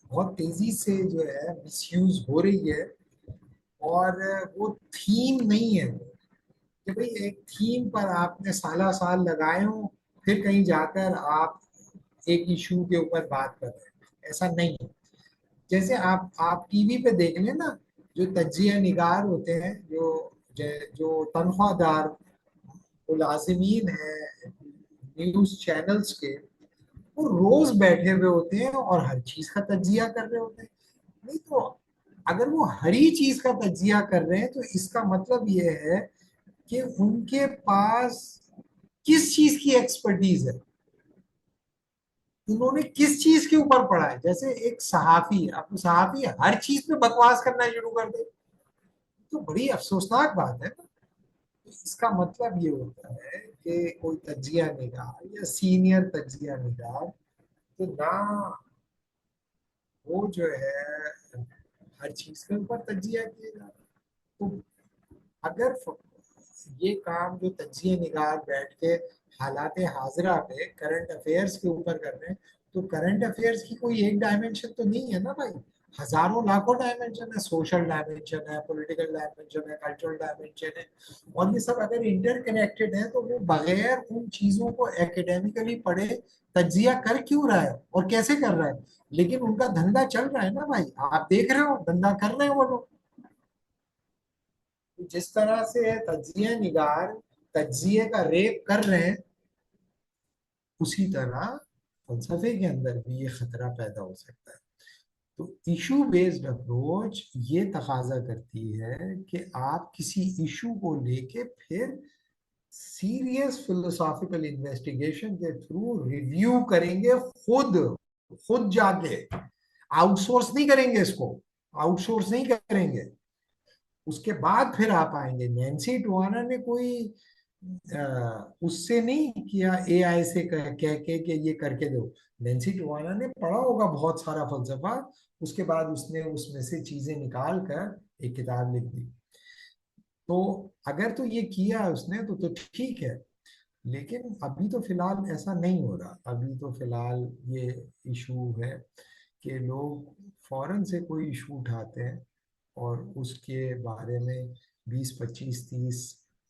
बहुत तेजी से जो है मिसयूज हो रही है, और वो थीम नहीं है कि भाई एक थीम पर आपने साला साल लगाए हो, फिर कहीं जाकर आप एक इशू के ऊपर बात कर रहे हैं, ऐसा नहीं है। जैसे आप टीवी पे देख लें ना, जो तज्जिया निगार होते हैं, जो जो तनख्वाहदार मुलाजिमीन हैं न्यूज चैनल्स के, वो रोज बैठे हुए होते हैं और हर चीज का तज्जिया कर रहे होते हैं। नहीं तो अगर वो हर ही चीज का तज्जिया कर रहे हैं तो इसका मतलब ये है कि उनके पास किस चीज की एक्सपर्टीज है, उन्होंने किस चीज के ऊपर पढ़ा है। जैसे एक सहाफी, अब सहाफी हर चीज पे बकवास करना शुरू कर दे तो बड़ी अफसोसनाक बात है। इसका मतलब ये होता है कि कोई तज्जिया निगार या सीनियर तज्जिया निगार तो ना, वो जो है हर चीज के ऊपर तज्जिया किया जा रहा है। तो अगर ये काम जो तज्जिया निगार बैठ के हालात हाजरा पे करंट अफेयर्स के ऊपर कर रहे हैं, तो करंट अफेयर्स की कोई एक डायमेंशन तो नहीं है ना भाई, हजारों लाखों डायमेंशन है। सोशल डायमेंशन है, पॉलिटिकल डायमेंशन है, कल्चरल डायमेंशन है, और ये सब अगर इंटरकनेक्टेड है तो वो बगैर उन चीजों को एकेडमिकली पढ़े तज्जिया कर क्यों रहा है और कैसे कर रहा है। लेकिन उनका धंधा चल रहा है ना भाई, आप देख रहे हो धंधा कर रहे हैं वो लोग। जिस तरह से तज्जिया निगार तज्जिए का रेप कर रहे हैं, उसी तरह फलसफे के अंदर भी ये खतरा पैदा हो सकता है। तो इशू बेस्ड अप्रोच ये तकाजा करती है कि आप किसी इशू को लेके फिर सीरियस फिलोसॉफिकल इन्वेस्टिगेशन के थ्रू रिव्यू करेंगे, खुद खुद जाके, आउटसोर्स नहीं करेंगे इसको, आउटसोर्स नहीं करेंगे। उसके बाद फिर आप आएंगे। नैन्सी टोआना ने कोई उससे नहीं किया एआई से कह कह के कि ये करके दो। नैन्सी टोआना ने पढ़ा होगा बहुत सारा फलसफा, उसके बाद उसने उसमें से चीजें निकाल कर एक किताब लिख दी। तो अगर तो ये किया उसने तो ठीक है। लेकिन अभी तो फिलहाल ऐसा नहीं हो रहा। अभी तो फिलहाल ये इशू है कि लोग फौरन से कोई इशू उठाते हैं और उसके बारे में 20 25 30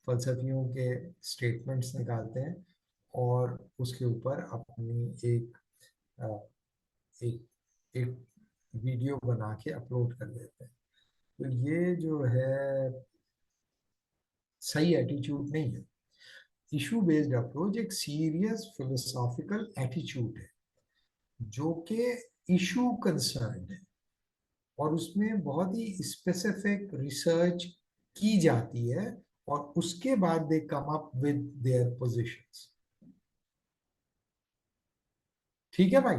फलसफियों के स्टेटमेंट्स निकालते हैं और उसके ऊपर अपनी अ, एक एक वीडियो बना के अपलोड कर देते हैं। तो ये जो है सही एटीट्यूड नहीं है। इशू बेस्ड अप्रोच एक सीरियस फिलोसॉफिकल एटीट्यूड है जो कि इशू कंसर्न है और उसमें बहुत ही स्पेसिफिक रिसर्च की जाती है और उसके बाद they come up with their positions. ठीक है भाई।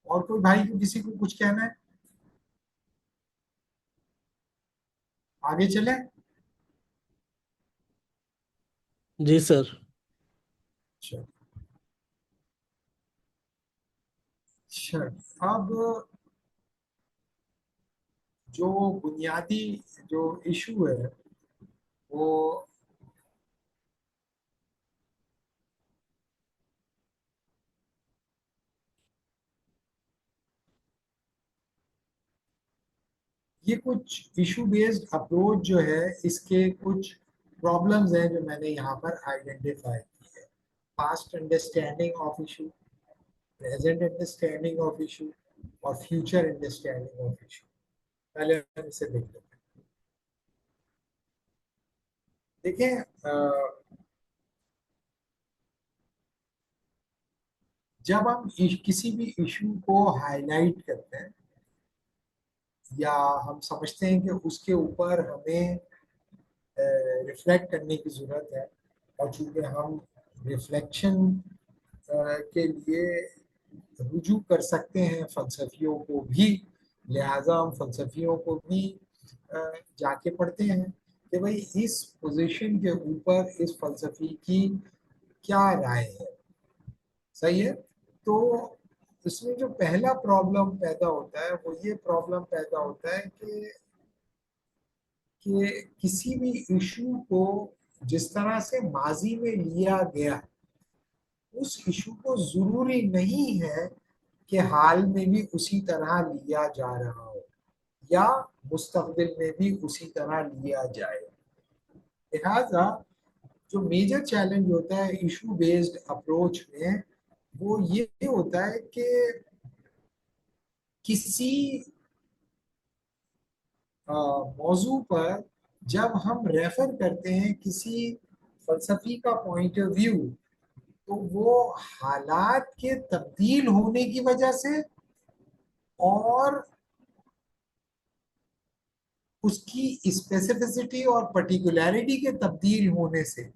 और कोई भाई को किसी को कुछ कहना है, आगे चले। जी सर। चल, चल, अब जो बुनियादी जो इशू है वो ये कुछ इशू बेस्ड अप्रोच जो है इसके कुछ प्रॉब्लम्स हैं जो मैंने यहाँ पर आइडेंटिफाई की है। Past understanding of issue, present understanding of issue और फ्यूचर अंडरस्टैंडिंग ऑफ इशू। पहले हम इसे देख लेते हैं। देखें, जब हम किसी भी इशू को हाईलाइट करते हैं या हम समझते हैं कि उसके ऊपर हमें रिफ्लेक्ट करने की ज़रूरत है, और चूंकि हम रिफ्लेक्शन के लिए रुजू कर सकते हैं फलसफियों को भी, लिहाजा हम फलसफियों को भी जाके पढ़ते हैं कि भाई इस पोजीशन के ऊपर इस फलसफी की क्या राय है। सही है। तो इसमें जो पहला प्रॉब्लम पैदा होता है वो ये प्रॉब्लम पैदा होता है कि किसी भी इशू को जिस तरह से माजी में लिया गया, उस इशू को जरूरी नहीं है कि हाल में भी उसी तरह लिया जा रहा हो या मुस्तकबिल में भी उसी तरह लिया जाए। लिहाजा जो मेजर चैलेंज होता है इशू बेस्ड अप्रोच में वो ये होता है कि किसी मौजू पर जब हम रेफर करते हैं किसी फलसफी का पॉइंट ऑफ व्यू, तो वो हालात के तब्दील होने की वजह से और उसकी स्पेसिफिसिटी और पर्टिकुलैरिटी के तब्दील होने से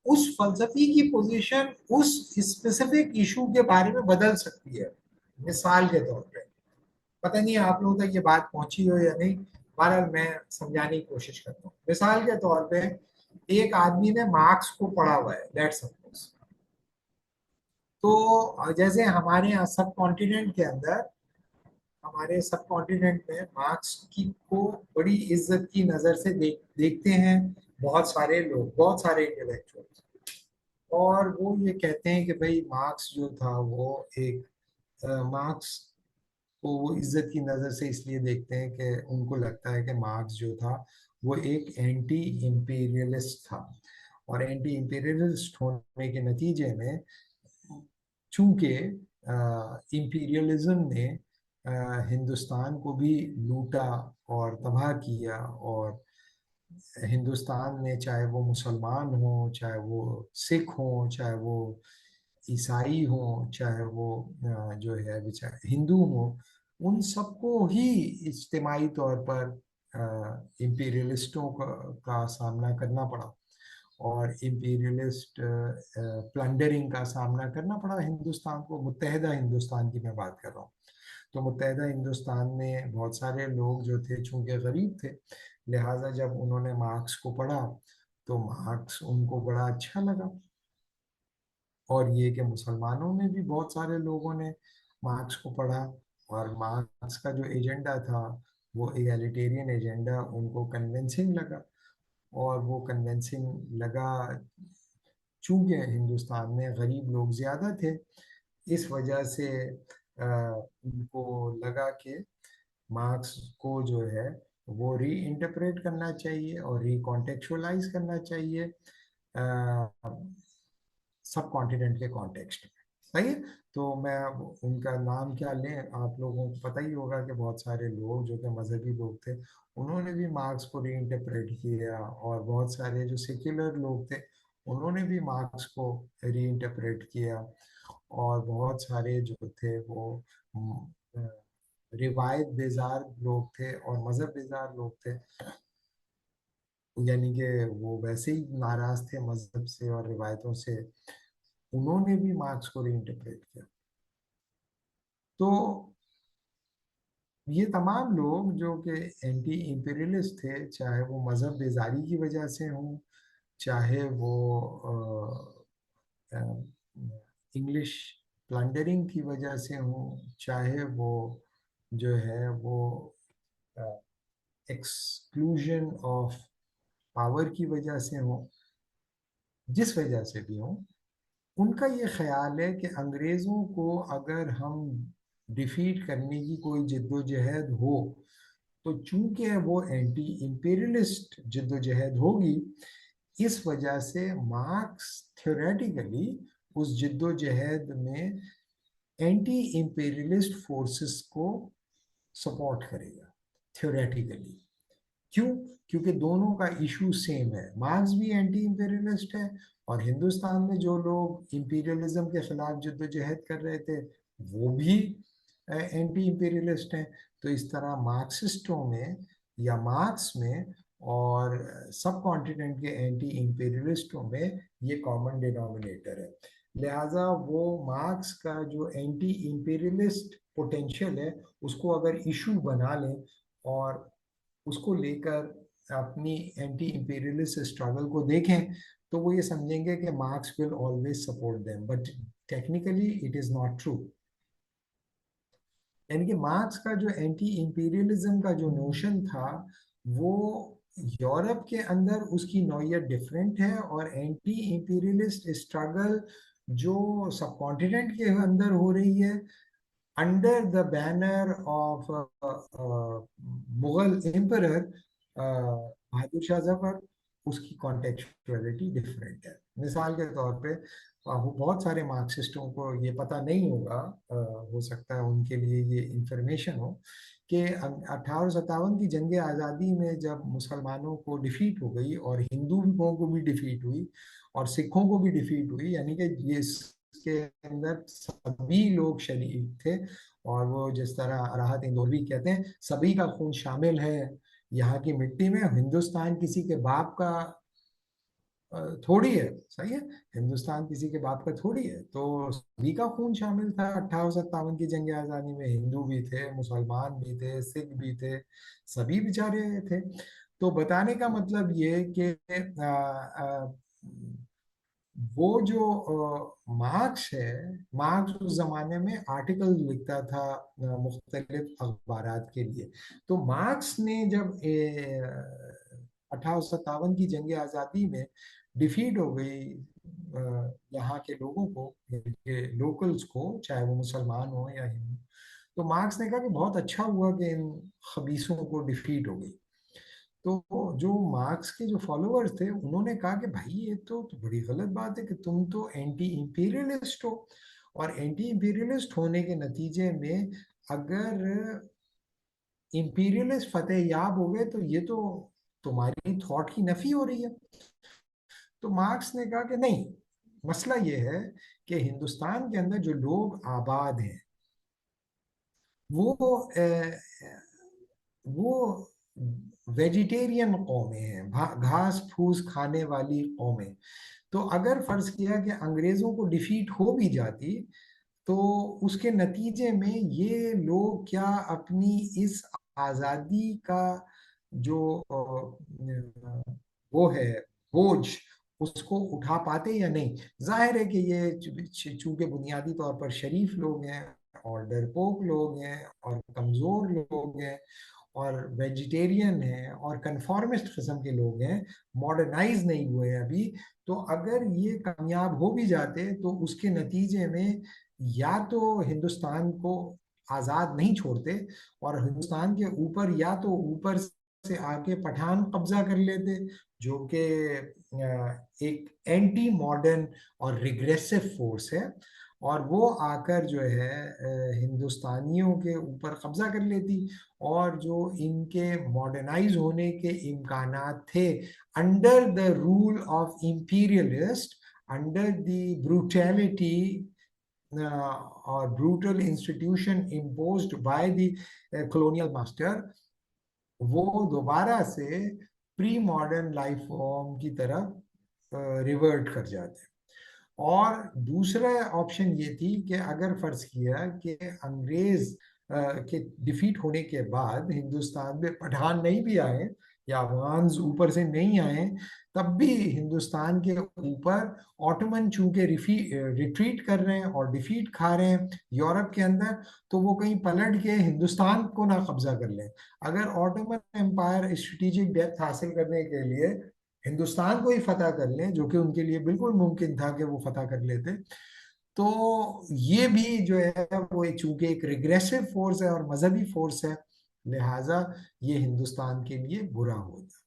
उस फलसफी की पोजीशन उस स्पेसिफिक इशू के बारे में बदल सकती है। मिसाल के तौर पे, पता नहीं आप लोगों तक ये बात पहुंची हो या नहीं, बहरहाल मैं समझाने की कोशिश करता हूँ। मिसाल के तौर पे एक आदमी ने मार्क्स को पढ़ा हुआ है, लेट्स सपोज। तो जैसे हमारे यहाँ सब कॉन्टिनेंट के अंदर, हमारे सब कॉन्टिनेंट में मार्क्स की को बड़ी इज्जत की नजर से देखते हैं बहुत सारे लोग, बहुत सारे इंटेलेक्चुअल्स। और वो ये कहते हैं कि भाई मार्क्स जो था वो एक मार्क्स को वो इज्जत की नज़र से इसलिए देखते हैं कि उनको लगता है कि मार्क्स जो था वो एक एंटी इंपीरियलिस्ट था। और एंटी इंपीरियलिस्ट होने के नतीजे में, चूंकि इंपीरियलिज्म ने हिंदुस्तान को भी लूटा और तबाह किया, और हिंदुस्तान में चाहे वो मुसलमान हो, चाहे वो सिख हो, चाहे वो ईसाई हो, चाहे वो जो है बेचारे हिंदू हो, उन सबको ही इज्तिमाई तौर पर इम्पीरियलिस्टों का सामना करना पड़ा, और इम्पीरियलिस्ट प्लंडरिंग का सामना करना पड़ा हिंदुस्तान को। मुत्तहिदा हिंदुस्तान की मैं बात कर रहा हूँ। तो मुत्तहिदा हिंदुस्तान में बहुत सारे लोग जो थे चूंकि गरीब थे, लिहाजा जब उन्होंने मार्क्स को पढ़ा तो मार्क्स उनको बड़ा अच्छा लगा। और ये कि मुसलमानों में भी बहुत सारे लोगों ने मार्क्स को पढ़ा, और मार्क्स का जो एजेंडा था वो एगैलिटेरियन एजेंडा उनको कन्विंसिंग लगा। और वो कन्विंसिंग लगा चूंकि हिंदुस्तान में गरीब लोग ज़्यादा थे, इस वजह से उनको लगा कि मार्क्स को जो है वो री इंटरप्रेट करना चाहिए और रिकॉन्टेक्चुअलाइज करना चाहिए सब कॉन्टिनेंट के कॉन्टेक्स्ट में। सही है। तो मैं अब उनका नाम क्या लें, आप लोगों को पता ही होगा कि बहुत सारे लोग जो कि मजहबी लोग थे उन्होंने भी मार्क्स को री इंटरप्रेट किया, और बहुत सारे जो सेक्युलर लोग थे उन्होंने भी मार्क्स को री इंटरप्रेट किया, और बहुत सारे जो थे वो रिवायत बेजार लोग थे और मजहब बेजार लोग थे, यानी कि वो वैसे ही नाराज थे मजहब से और रिवायतों से, उन्होंने भी मार्क्स को रीइंटरप्रेट किया। तो ये तमाम लोग जो कि एंटी इंपीरियलिस्ट थे, चाहे वो मजहब बेजारी की वजह से हों, चाहे वो इंग्लिश प्लंडरिंग की वजह से हों, चाहे वो जो है वो एक्सक्लूजन ऑफ पावर की वजह से हो, जिस वजह से भी हो, उनका ये ख्याल है कि अंग्रेज़ों को अगर हम डिफीट करने की कोई जद्दोजहद हो, तो चूंकि वो एंटी इंपीरियलिस्ट जद्दोजहद होगी, इस वजह से मार्क्स थ्योरेटिकली उस जद्दोजहद में एंटी इंपीरियलिस्ट फोर्सेस को सपोर्ट करेगा थ्योरेटिकली। क्यों? क्योंकि दोनों का इशू सेम है। मार्क्स भी एंटी इंपीरियलिस्ट है, और हिंदुस्तान में जो लोग इंपीरियलिज्म के खिलाफ जद्दोजहद कर रहे थे वो भी एंटी इंपीरियलिस्ट हैं। तो इस तरह मार्क्सिस्टों में या मार्क्स में और सब कॉन्टिनेंट के एंटी इंपीरियलिस्टों में ये कॉमन डिनोमिनेटर है। लिहाजा वो मार्क्स का जो एंटी इंपीरियलिस्ट पोटेंशियल है उसको अगर इशू बना लें और उसको लेकर अपनी एंटी इंपीरियलिस्ट स्ट्रगल को देखें, तो वो ये समझेंगे कि marks will always support them, but technically it is not true. यानी कि मार्क्स का जो एंटी इंपीरियलिज्म का जो नोशन था वो यूरोप के अंदर उसकी नौयत डिफरेंट है, और एंटी इंपीरियलिस्ट स्ट्रगल जो सब कॉन्टिनेंट के अंदर हो रही है under the banner of Mughal emperor Bahadur Shah Zafar, उसकी कॉन्टेक्चुअलिटी डिफरेंट है। मिसाल के तौर पे बहुत सारे मार्क्सिस्टों को ये पता नहीं होगा, हो सकता है उनके लिए ये इंफॉर्मेशन हो कि 1857 की जंग आज़ादी में जब मुसलमानों को डिफीट हो गई और हिंदुओं को भी डिफीट हुई और सिखों को भी डिफीट हुई, यानी कि ये इसके अंदर सभी लोग शरीक थे। और वो जिस तरह राहत इंदौरी कहते हैं, सभी का खून शामिल है यहाँ की मिट्टी में। हिंदुस्तान किसी के बाप का थोड़ी है, सही है, हिंदुस्तान किसी के बाप का थोड़ी है। तो सभी का खून शामिल था 1857 की जंग आजादी में। हिंदू भी थे, मुसलमान भी थे, सिख भी थे, सभी बेचारे थे। तो बताने का मतलब ये कि वो जो मार्क्स है, मार्क्स उस जमाने में आर्टिकल लिखता था मुख्तलिफ अखबारात के लिए। तो मार्क्स ने जब 1857 की जंग आज़ादी में डिफीट हो गई यहाँ के लोगों को, लोकल्स को, चाहे वो मुसलमान हो या हिंदू, तो मार्क्स ने कहा कि बहुत अच्छा हुआ कि इन खबीसों को डिफीट हो गई। तो जो मार्क्स के जो फॉलोअर्स थे उन्होंने कहा कि भाई ये तो बड़ी गलत बात है कि तुम तो एंटी इंपीरियलिस्ट हो, और एंटी इंपीरियलिस्ट होने के नतीजे में अगर इंपीरियलिस्ट फतेह याब हो गए तो ये तो तुम्हारी थॉट की नफी हो रही है। तो मार्क्स ने कहा कि नहीं, मसला ये है कि हिंदुस्तान के अंदर जो लोग आबाद हैं वो वो वेजिटेरियन कौमें हैं, घास फूस खाने वाली कौमें। तो अगर फर्ज किया कि अंग्रेजों को डिफीट हो भी जाती तो उसके नतीजे में ये लोग क्या अपनी इस आज़ादी का जो वो है बोझ, उसको उठा पाते या नहीं। जाहिर है कि ये चूंकि बुनियादी तौर पर शरीफ लोग हैं और डरपोक लोग हैं और कमज़ोर लोग हैं और वेजिटेरियन हैं और कन्फॉर्मिस्ट किस्म के लोग हैं, मॉडर्नाइज नहीं हुए अभी, तो अगर ये कामयाब हो भी जाते तो उसके नतीजे में या तो हिंदुस्तान को आज़ाद नहीं छोड़ते और हिंदुस्तान के ऊपर या तो ऊपर से आके पठान कब्जा कर लेते, जो कि एक एंटी मॉडर्न और रिग्रेसिव फोर्स है, और वो आकर जो है हिंदुस्तानियों के ऊपर कब्जा कर लेती। और जो इनके मॉडर्नाइज होने के इम्कानात थे under the rule of imperialist, under the brutality और brutal institution imposed by the colonial master, वो दोबारा से प्री मॉडर्न लाइफ फॉर्म की तरफ रिवर्ट कर जाते हैं। और दूसरा ऑप्शन ये थी कि अगर फर्ज किया कि अंग्रेज के डिफीट होने के बाद हिंदुस्तान में पठान नहीं भी आए या अफगान्स ऊपर से नहीं आए, तब भी हिंदुस्तान के ऊपर ऑटोमन चूंकि रिट्रीट कर रहे हैं और डिफीट खा रहे हैं यूरोप के अंदर, तो वो कहीं पलट के हिंदुस्तान को ना कब्जा कर लें। अगर ऑटोमन एम्पायर स्ट्रेटेजिक डेप्थ हासिल करने के लिए हिंदुस्तान को ही फतह कर लें, जो कि उनके लिए बिल्कुल मुमकिन था कि वो फतह कर लेते, तो ये भी जो है वो चूंकि एक रिग्रेसिव फोर्स है और मजहबी फोर्स है, लिहाजा ये हिंदुस्तान के लिए बुरा होगा।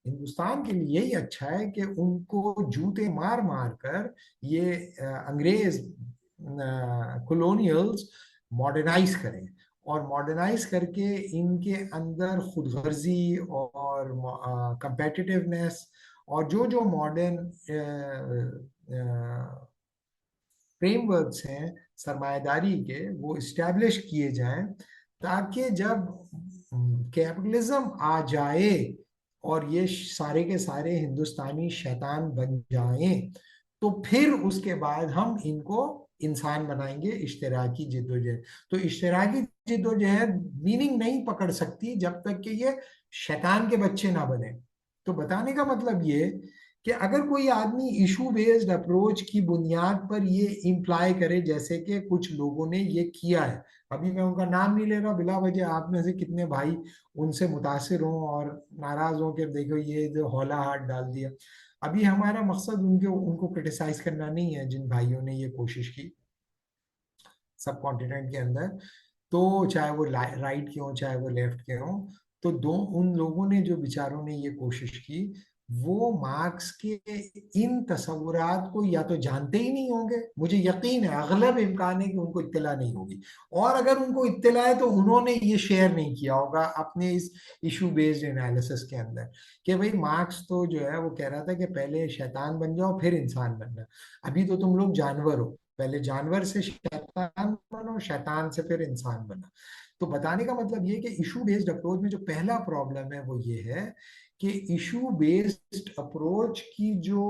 हिंदुस्तान के लिए यही अच्छा है कि उनको जूते मार मार कर ये अंग्रेज कॉलोनियल्स मॉडर्नाइज करें, और मॉडर्नाइज करके इनके अंदर खुदगर्जी और कंपेटिटिवनेस और जो जो मॉडर्न फ्रेमवर्क्स हैं सरमायादारी के, वो इस्टेब्लिश किए जाएं, ताकि जब कैपिटलिज्म आ जाए और ये सारे के सारे हिंदुस्तानी शैतान बन जाएं, तो फिर उसके बाद हम इनको इंसान बनाएंगे। इश्तराकी जिद्दोजहद, तो इश्तराकी जिद्दोजहद मीनिंग नहीं पकड़ सकती जब तक कि ये शैतान के बच्चे ना बने। तो बताने का मतलब ये कि अगर कोई आदमी इशू बेस्ड अप्रोच की बुनियाद पर ये इम्प्लाई करे, जैसे कि कुछ लोगों ने ये किया है, अभी मैं उनका नाम नहीं ले रहा, बिला वजह आप में से कितने भाई उनसे मुतासिर हों और नाराज हों कि देखो ये जो हौला हाथ डाल दिया। अभी हमारा मकसद उनको क्रिटिसाइज करना नहीं है, जिन भाइयों ने ये कोशिश की सब कॉन्टिनेंट के अंदर, तो चाहे वो राइट के हों चाहे वो लेफ्ट के हों, तो दो उन लोगों ने जो विचारों ने ये कोशिश की वो मार्क्स के इन तस्वुरात को या तो जानते ही नहीं होंगे, मुझे यकीन है अगलब इम्कान है कि उनको इत्तला नहीं होगी, और अगर उनको इत्तला है तो उन्होंने ये शेयर नहीं किया होगा अपने इस इशू बेस्ड एनालिसिस के अंदर, कि भाई मार्क्स तो जो है वो कह रहा था कि पहले शैतान बन जाओ फिर इंसान बनना, अभी तो तुम लोग जानवर हो, पहले जानवर से शैतान बनो, शैतान से फिर इंसान बना। तो बताने का मतलब ये कि इशू बेस्ड अप्रोच में जो पहला प्रॉब्लम है वो ये है कि इशू बेस्ड अप्रोच की जो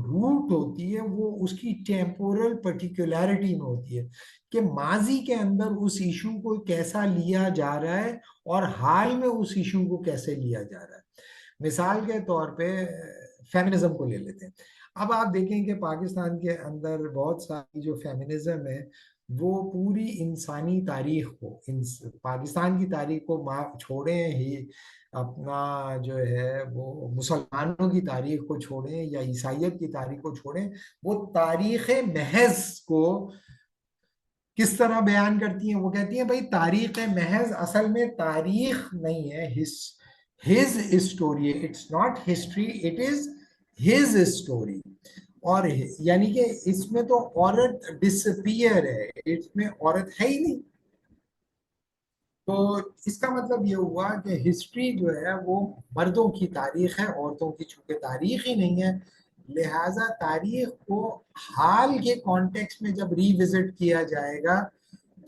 रूट होती है वो उसकी टेम्पोरल पर्टिकुलैरिटी में होती है, कि माजी के अंदर उस इशू को कैसा लिया जा रहा है और हाल में उस इशू को कैसे लिया जा रहा है। मिसाल के तौर पे फेमिनिज्म को ले लेते हैं। अब आप देखें कि पाकिस्तान के अंदर बहुत सारी जो फेमिनिज्म है वो पूरी इंसानी तारीख को, पाकिस्तान की तारीख को छोड़े ही, अपना जो है वो मुसलमानों की तारीख को छोड़ें या ईसाइयत की तारीख को छोड़ें, वो तारीख महज को किस तरह बयान करती हैं? वो कहती हैं भाई तारीख महज असल में तारीख नहीं है, his story, it's not history, it is his story. और यानी कि इसमें तो औरत डिसअपियर है, इसमें औरत है ही नहीं। तो इसका मतलब ये हुआ कि हिस्ट्री जो है वो मर्दों की तारीख है, औरतों की चूंकि तारीख ही नहीं है, लिहाजा तारीख को हाल के कॉन्टेक्स्ट में जब रिविजिट किया जाएगा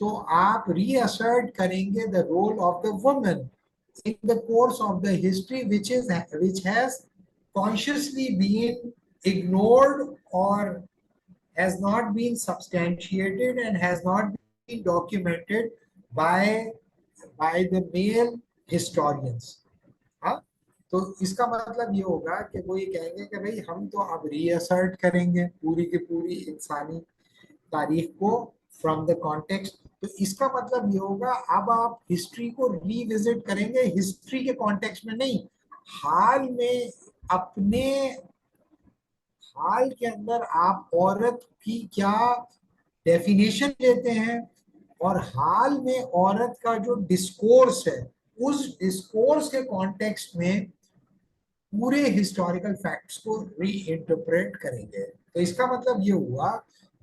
तो आप रीअसर्ट करेंगे the role of the woman in the course of the history which has consciously been ignored or has not been substantiated and has not been documented by the male historians। हाँ, तो इसका मतलब ये होगा कि वो ये कहेंगे कि भाई हम तो अब रीअसर्ट करेंगे पूरी की पूरी इंसानी तारीख को फ्रॉम द कॉन्टेक्स्ट। तो इसका मतलब ये होगा अब आप हिस्ट्री को रीविजिट करेंगे हिस्ट्री के कॉन्टेक्स्ट में नहीं, हाल में, अपने हाल के अंदर आप औरत की क्या डेफिनेशन लेते हैं और हाल में औरत का जो डिस्कोर्स है उस डिस्कोर्स के कॉन्टेक्स्ट में पूरे हिस्टोरिकल फैक्ट्स को री इंटरप्रेट करेंगे। तो इसका मतलब ये हुआ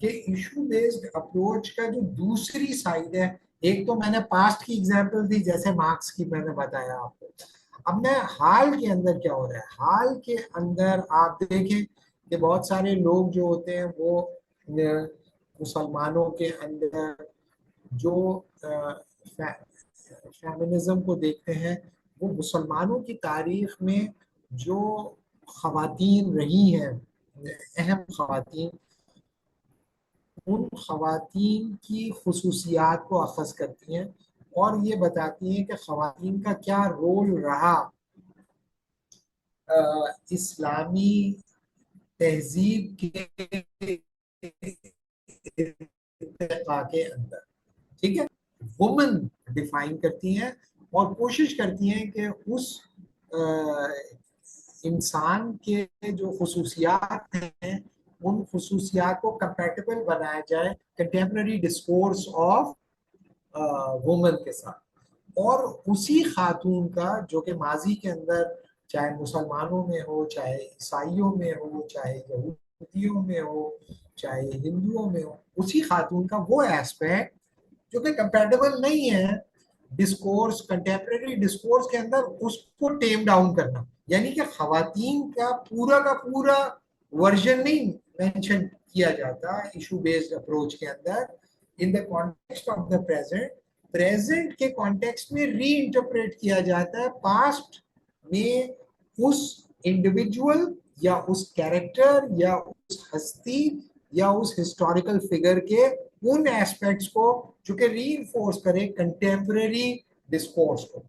कि इशू बेस्ड अप्रोच का जो दूसरी साइड है, एक तो मैंने पास्ट की एग्जांपल दी जैसे मार्क्स की मैंने बताया आपको, अब मैं हाल के अंदर क्या हो रहा है, हाल के अंदर आप देखें कि बहुत सारे लोग जो होते हैं वो मुसलमानों के अंदर जो फेमिनिज्म को देखते हैं, वो मुसलमानों की तारीख में जो खवातीन रही हैं, अहम खवातीन, उन खवातीन की खुसूसियात को अखज़ करती हैं और ये बताती हैं कि खवातीन का क्या रोल रहा इस्लामी तहजीब के इर्तिक़ा के अंदर। ठीक है, वुमन डिफाइन करती हैं और कोशिश करती हैं कि उस इंसान के जो खुसूसियात हैं उन खुसूसियात को कंपैटिबल बनाया जाए कंटेम्प्रेरी डिस्कोर्स ऑफ वुमन के साथ, और उसी खातून का जो कि माजी के अंदर चाहे मुसलमानों में हो, चाहे ईसाइयों में हो, चाहे यहूदियों में हो, चाहे हिंदुओं में हो, उसी खातून का वो एस्पेक्ट जो कि कंपैटिबल नहीं है डिस्कोर्स, कंटेम्प्रेरी डिस्कोर्स के अंदर, उसको टेम डाउन करना। यानी कि खवातीन का पूरा वर्जन नहीं मेंशन किया जाता इशू बेस्ड अप्रोच के अंदर, इन the context of the present, present के कॉन्टेक्स्ट में री इंटरप्रेट किया जाता है पास्ट में उस इंडिविजुअल या उस कैरेक्टर या उस हस्ती या उस हिस्टोरिकल फिगर के उन एस्पेक्ट्स को जो कि रीइंफोर्स करे कंटेम्परेरी डिस्कोर्स को।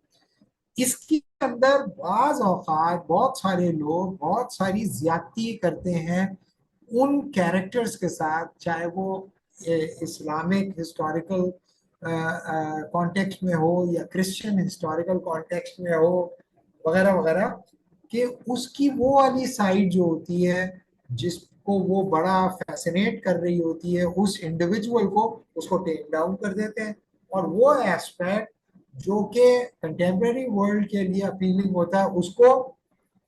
इसके अंदर बाज औकात बहुत सारे लोग बहुत सारी ज्यादती करते हैं उन कैरेक्टर्स के साथ, चाहे वो इस्लामिक हिस्टोरिकल कॉन्टेक्स्ट में हो या क्रिश्चियन हिस्टोरिकल कॉन्टेक्स्ट में हो वगैरह वगैरह, कि उसकी वो वाली साइड जो होती है जिसको वो बड़ा फैसिनेट कर रही होती है उस इंडिविजुअल को, उसको टेक डाउन कर देते हैं और वो एस्पेक्ट जो कि कंटेम्प्रेरी वर्ल्ड के लिए अपीलिंग होता है उसको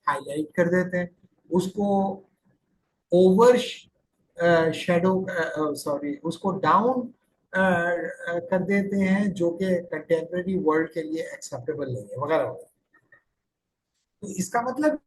हाईलाइट कर देते हैं। उसको ओवर शेडो, सॉरी, उसको डाउन कर देते हैं, जो कि कंटेम्प्रेरी वर्ल्ड के लिए एक्सेप्टेबल नहीं है, वगैरह वगैरह। तो इसका मतलब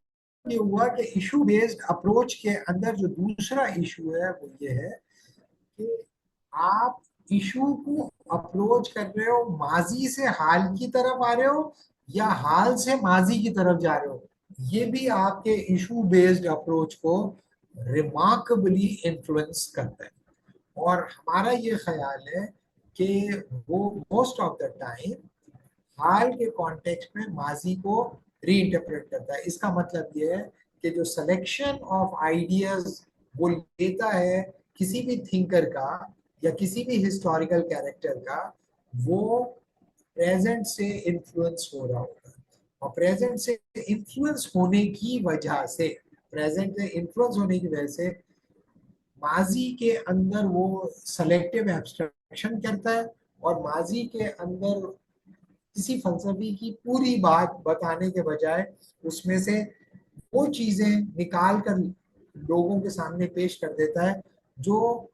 ये हुआ कि इशू बेस्ड अप्रोच के अंदर जो दूसरा इशू है वो ये है कि आप इशू को अप्रोच कर रहे हो, माजी से हाल की तरफ आ रहे हो या हाल से माजी की तरफ जा रहे हो, ये भी आपके इशू बेस्ड अप्रोच को रिमार्केबली इन्फ्लुएंस करता है। और हमारा ये ख्याल है कि वो मोस्ट ऑफ द टाइम हाल के कॉन्टेक्स्ट में माजी को री इंटरप्रेट करता है। इसका मतलब ये है कि जो सिलेक्शन ऑफ आइडियाज वो लेता है किसी भी थिंकर का या किसी भी हिस्टोरिकल कैरेक्टर का, वो प्रेजेंट से इन्फ्लुएंस हो रहा होता है। और प्रेजेंट से इन्फ्लुएंस होने की वजह से, प्रेजेंट से इन्फ्लुएंस होने की वजह से माजी के अंदर वो सेलेक्टिव एब्स्ट्रैक्शन करता है, और माजी के अंदर किसी फलसफी की पूरी बात बताने के बजाय उसमें से वो चीजें निकाल कर लोगों के सामने पेश कर देता है जो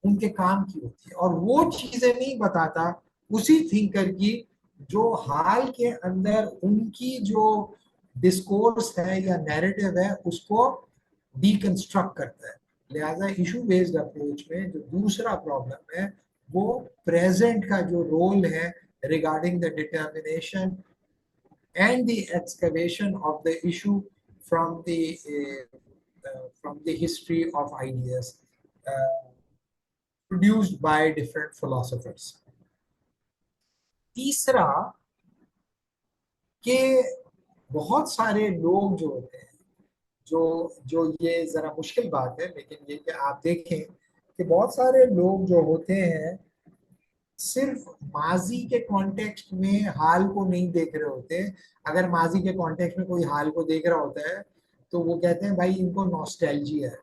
उनके काम की होती है, और वो चीजें नहीं बताता उसी थिंकर की जो हाल के अंदर उनकी जो डिस्कोर्स है या नैरेटिव है उसको डीकंस्ट्रक्ट करता है। लिहाजा इशू बेस्ड अप्रोच में जो दूसरा प्रॉब्लम है वो प्रेजेंट का जो रोल है regarding the determination and the excavation of the issue from the history of ideas produced by different philosophers. तीसरा, कि बहुत सारे लोग जो होते हैं, जो जो ये जरा मुश्किल बात है, लेकिन ये कि आप देखें कि बहुत सारे लोग जो होते हैं सिर्फ माजी के कॉन्टेक्स्ट में हाल को नहीं देख रहे होते। अगर माजी के कॉन्टेक्स्ट में कोई हाल को देख रहा होता है तो वो कहते हैं भाई इनको नॉस्टैल्जिया है,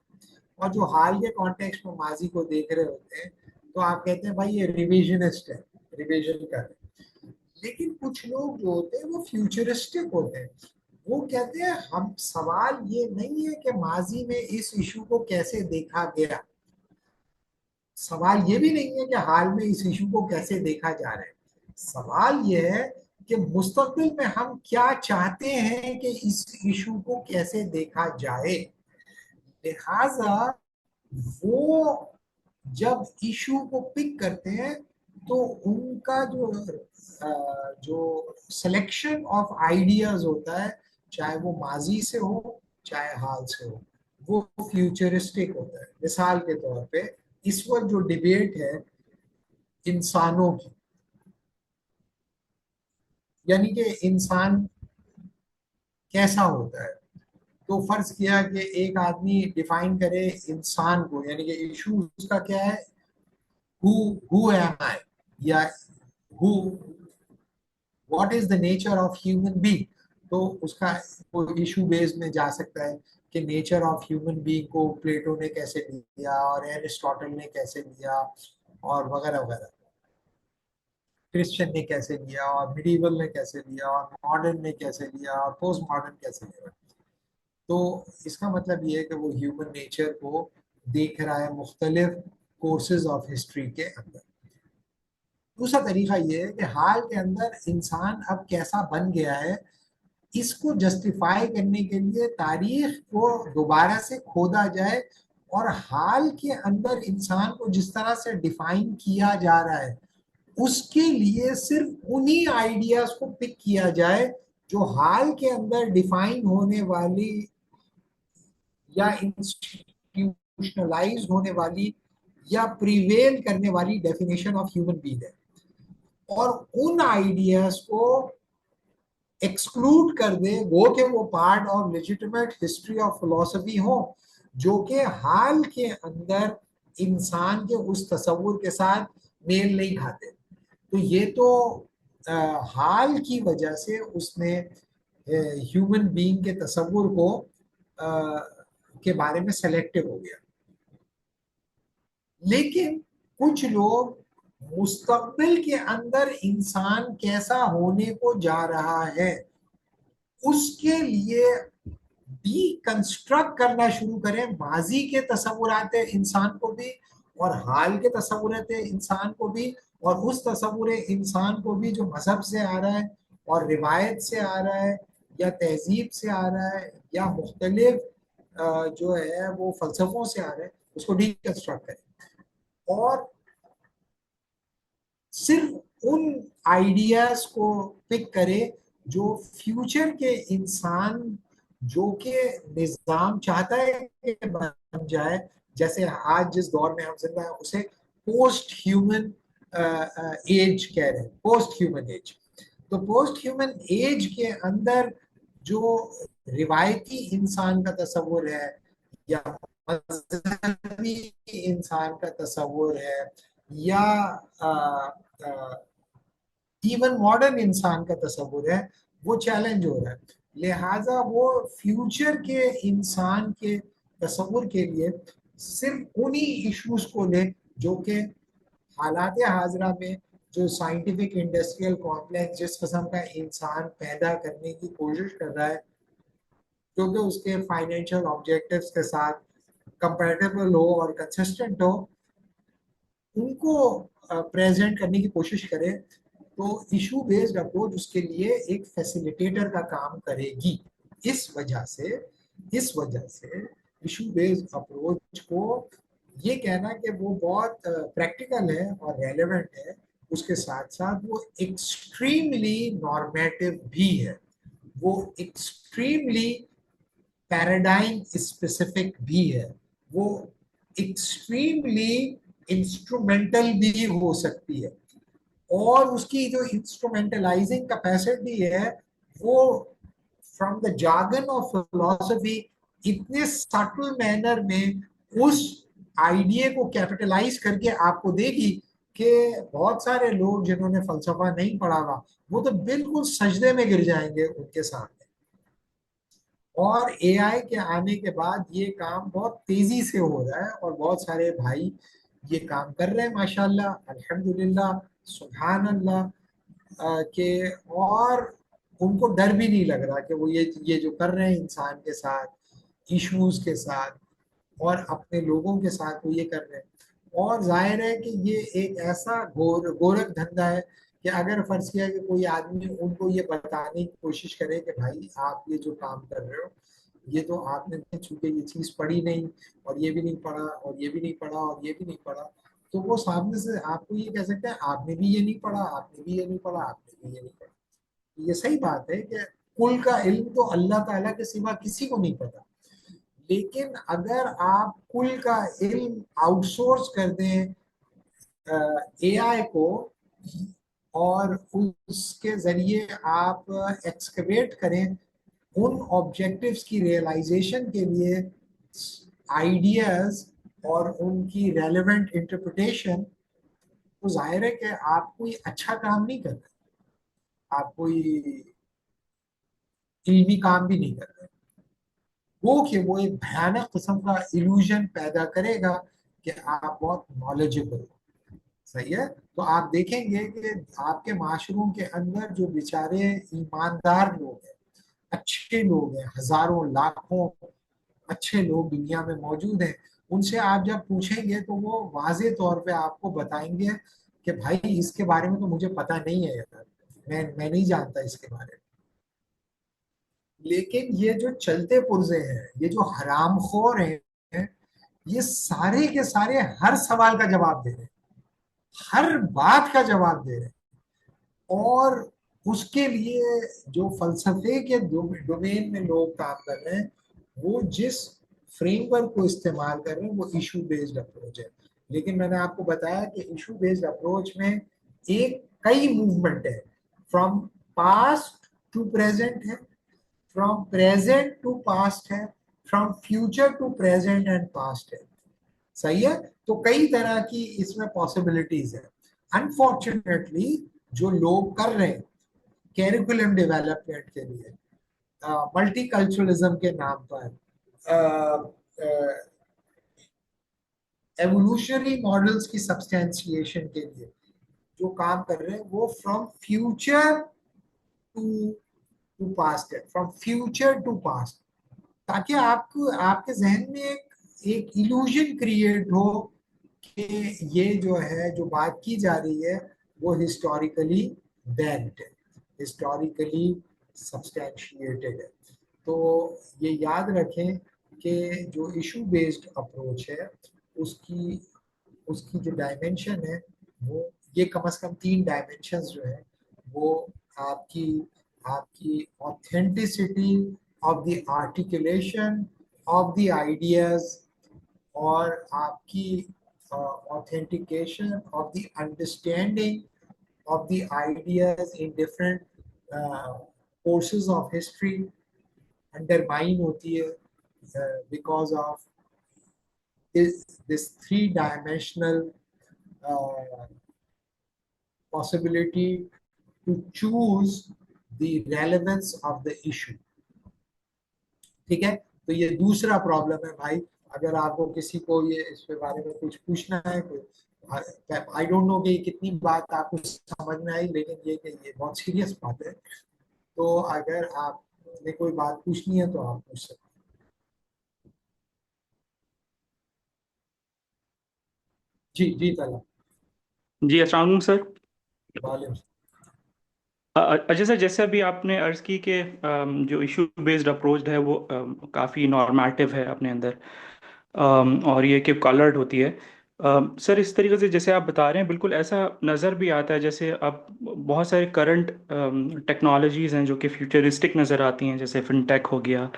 और जो हाल के कॉन्टेक्स्ट में माजी को देख रहे होते हैं तो आप कहते हैं भाई ये रिविजनिस्ट है, रिविजन कर रहे हैं। लेकिन कुछ लोग जो होते हैं वो फ्यूचरिस्टिक होते हैं। वो कहते हैं हम, सवाल ये नहीं है कि माजी में इस इशू को कैसे देखा गया, सवाल ये भी नहीं है कि हाल में इस इशू को कैसे देखा जा रहा है, सवाल ये है कि मुस्तकबिल में हम क्या चाहते हैं कि इस इशू को कैसे देखा जाए। लिहाजा वो जब इशू को पिक करते हैं तो उनका जो सिलेक्शन ऑफ आइडियाज होता है, चाहे वो माजी से हो चाहे हाल से हो, वो फ्यूचरिस्टिक होता है। मिसाल के तौर पे इस वक्त जो डिबेट है इंसानों की, यानी कि इंसान कैसा होता है, तो फर्ज किया कि एक आदमी डिफाइन करे इंसान को, यानी कि इशू उसका क्या है, हु एम आई, या who, what is the nature of human being. तो उसका वो इशू बेस्ड में जा सकता है कि नेचर ऑफ ह्यूमन बीइंग को प्लेटो ने कैसे लिया और एरिस्टोटल ने कैसे लिया और वगैरह वगैरह, क्रिश्चियन ने कैसे लिया और मिडीवल ने कैसे लिया और मॉडर्न ने कैसे लिया और पोस्ट मॉडर्न कैसे लिया। तो इसका मतलब ये है कि वो ह्यूमन नेचर को देख रहा है मुख्तलिफ कोर्सेज ऑफ हिस्ट्री के अंदर। दूसरा तरीका ये है कि हाल के अंदर इंसान अब कैसा बन गया है, इसको जस्टिफाई करने के लिए तारीख को दोबारा से खोदा जाए, और हाल के अंदर इंसान को जिस तरह से डिफाइन किया जा रहा है उसके लिए सिर्फ उन्हीं आइडियाज को पिक किया जाए जो हाल के अंदर डिफाइन होने वाली या इंस्टीट्यूशनलाइज होने वाली या प्रिवेल करने वाली डेफिनेशन ऑफ ह्यूमन बीइंग है, और उन आइडियाज को एक्सक्लूड कर दे वो part of legitimate history of philosophy हो जो कि हाल के अंदर इंसान के उस तस्वुर के साथ मेल नहीं खाते। तो ये तो हाल की वजह से उसने ह्यूमन बीइंग के तस्वुर को के बारे में सेलेक्टिव हो गया। लेकिन कुछ लोग मुस्तकबिल के अंदर इंसान कैसा होने को जा रहा है उसके लिए डीकंस्ट्रक्ट करना शुरू करें माजी के तसव्वुरात इंसान को भी और हाल के तसव्वुरात इंसान को भी, और उस तसव्वुर इंसान को भी जो मजहब से आ रहा है और रिवायत से आ रहा है या तहजीब से आ रहा है या मुख्तलिफ जो है वो फलसफों से आ रहा है, उसको डीकंस्ट्रक्ट करें और सिर्फ उन आइडियाज को पिक करे जो फ्यूचर के इंसान जो कि निजाम चाहता है कि बन जाए, जैसे आज जिस दौर में हम जिंदा हैं उसे पोस्ट ह्यूमन एज कह रहे हैं, पोस्ट ह्यूमन एज। तो पोस्ट ह्यूमन एज के अंदर जो रिवायती इंसान का तस्वुर है या मजहबी इंसान का तस्वुर है या इवन मॉडर्न इंसान का तस्वुर है, वो चैलेंज हो रहा है। लिहाजा वो फ्यूचर के इंसान के तस्वुर के लिए सिर्फ उन्हीं इश्यूज को ले जो कि हालात हाजरा में जो साइंटिफिक इंडस्ट्रियल कॉम्प्लेक्स जिस किस्म का इंसान पैदा करने की कोशिश कर रहा है, क्योंकि उसके फाइनेंशियल ऑब्जेक्टिव्स के साथ कंपैटिबल हो और कंसिस्टेंट हो, उनको प्रेजेंट करने की कोशिश करें, तो इशू बेस्ड अप्रोच उसके लिए एक फैसिलिटेटर का काम करेगी। इस वजह से इशू बेस्ड अप्रोच को ये कहना कि वो बहुत प्रैक्टिकल है और रेलेवेंट है, उसके साथ साथ वो एक्सट्रीमली नॉर्मेटिव भी है, वो एक्सट्रीमली पैराडाइम स्पेसिफिक भी है, वो एक्सट्रीमली इंस्ट्रूमेंटल भी हो सकती है, और उसकी जो इंस्ट्रूमेंटलाइजिंग कैपेसिटी है वो from the jargon of philosophy इतने सटल मैनर में उस आइडिया को कैपिटलाइज करके आपको देगी कि बहुत सारे लोग जिन्होंने फलसफा नहीं पढ़ा हुआ वो तो बिल्कुल सजदे में गिर जाएंगे उनके सामने। और एआई के आने के बाद ये काम बहुत तेजी से हो रहा है और बहुत सारे भाई ये काम कर रहे हैं माशाल्लाह, अल्हम्दुलिल्लाह, सुभान अल्लाह के, और उनको डर भी नहीं लग रहा कि वो ये जो कर रहे हैं इंसान के साथ, इश्यूज के साथ और अपने लोगों के साथ वो ये कर रहे हैं। और जाहिर है कि ये एक ऐसा गोरख धंधा है कि अगर फर्ज किया कि कोई आदमी उनको ये बताने की कोशिश करे कि भाई आप ये जो काम कर रहे हो ये तो आपने चूंकि ये चीज पढ़ी नहीं और ये भी नहीं पढ़ा और ये भी नहीं पढ़ा और ये भी नहीं पढ़ा, तो वो सामने से आपको ये कह सकते हैं आपने भी ये नहीं पढ़ा, आपने भी ये नहीं पढ़ा, आपने भी ये नहीं पढ़ा। ये सही बात है कि कुल का इल्म तो अल्लाह ताला के सिवा किसी को नहीं पता, लेकिन अगर आप कुल का इल्म आउटसोर्स कर दें एआई को और उसके जरिए आप एक्सकवेट करें उन ऑब्जेक्टिव्स की रियलाइजेशन के लिए आइडियाज और उनकी रेलेवेंट इंटरप्रिटेशन, तो जाहिर है कि आप कोई अच्छा काम नहीं कर रहे, आप कोई इल्मी काम भी नहीं कर रहे। वो एक भयानक किस्म का इल्यूजन पैदा करेगा कि आप बहुत नॉलेजेबल हो। सही है, तो आप देखेंगे कि आपके माशरों के अंदर जो बेचारे ईमानदार लोग हैं, अच्छे लोग हैं, हजारों लाखों अच्छे लोग दुनिया में मौजूद हैं, उनसे आप जब पूछेंगे तो वो वाजे तौर पे आपको बताएंगे कि भाई इसके बारे में तो मुझे पता नहीं है यार, मैं नहीं जानता इसके बारे में। लेकिन ये जो चलते पुर्जे हैं, ये जो हरामखोर हैं, ये सारे के सारे हर सवाल का जवाब दे रहे हैं, हर बात का जवाब दे रहे हैं, और उसके लिए जो फलसफे के डोमेन में लोग काम कर रहे हैं वो जिस फ्रेमवर्क को इस्तेमाल कर रहे हैं वो इशू बेस्ड अप्रोच है। लेकिन मैंने आपको बताया कि इशू बेस्ड अप्रोच में एक कई मूवमेंट है, फ्रॉम पास्ट टू प्रेजेंट है, फ्रॉम प्रेजेंट टू पास्ट है, from future to present and past है। सही है, तो कई तरह की इसमें पॉसिबिलिटीज है। अनफॉर्चुनेटली जो लोग कर रहे हैं कैरिकुलम डेवलपमेंट के लिए मल्टीकल्चरलिज्म के नाम पर, एवोल्यूशनरी मॉडल्स की सब्सटेंशिएशन के लिए जो काम कर रहे हैं वो from future to to past है, फ्रॉम फ्यूचर टू पास्ट, ताकि आपको आपके जहन में एक इल्यूजन क्रिएट हो कि ये जो है जो बात की जा रही है वो हिस्टोरिकली बैक्ड है, हिस्टोरिकली सब्सटैंशिएटेड है। तो ये याद रखें कि जो इशू बेस्ड अप्रोच है उसकी उसकी जो डायमेंशन है वो ये कम से कम 3 डायमेंशंस जो है वो आपकी आपकी authenticity of the articulation of the ideas और आपकी authentication of the understanding of the ideas in different courses of history undermine होती है because of this three-dimensional uh, possibility to choose the relevance of the issue। ठीक है, तो ये दूसरा problem है भाई। अगर आपको किसी को ये इसके बारे में कुछ पूछना है, आई डोंट नो कि कितनी बात आपको समझ में आई, लेकिन ये बहुत सीरियस बात है। तो अगर आपने कोई बात पूछनी है तो आप पूछ सकते हैं। जी जी तला। जी अस्सलाम वालेकुम सर। वालेकुम। अजय सर, जैसे अभी आपने अर्ज की कि जो इशू बेस्ड अप्रोच है वो काफ़ी नॉर्मेटिव है अपने अंदर, और ये कि कलर्ड होती है। सर, इस तरीके से जैसे आप बता रहे हैं बिल्कुल ऐसा नज़र भी आता है जैसे अब बहुत सारे करंट टेक्नोलॉजीज़ हैं जो कि फ्यूचरिस्टिक नज़र आती हैं, जैसे फिनटेक हो गया,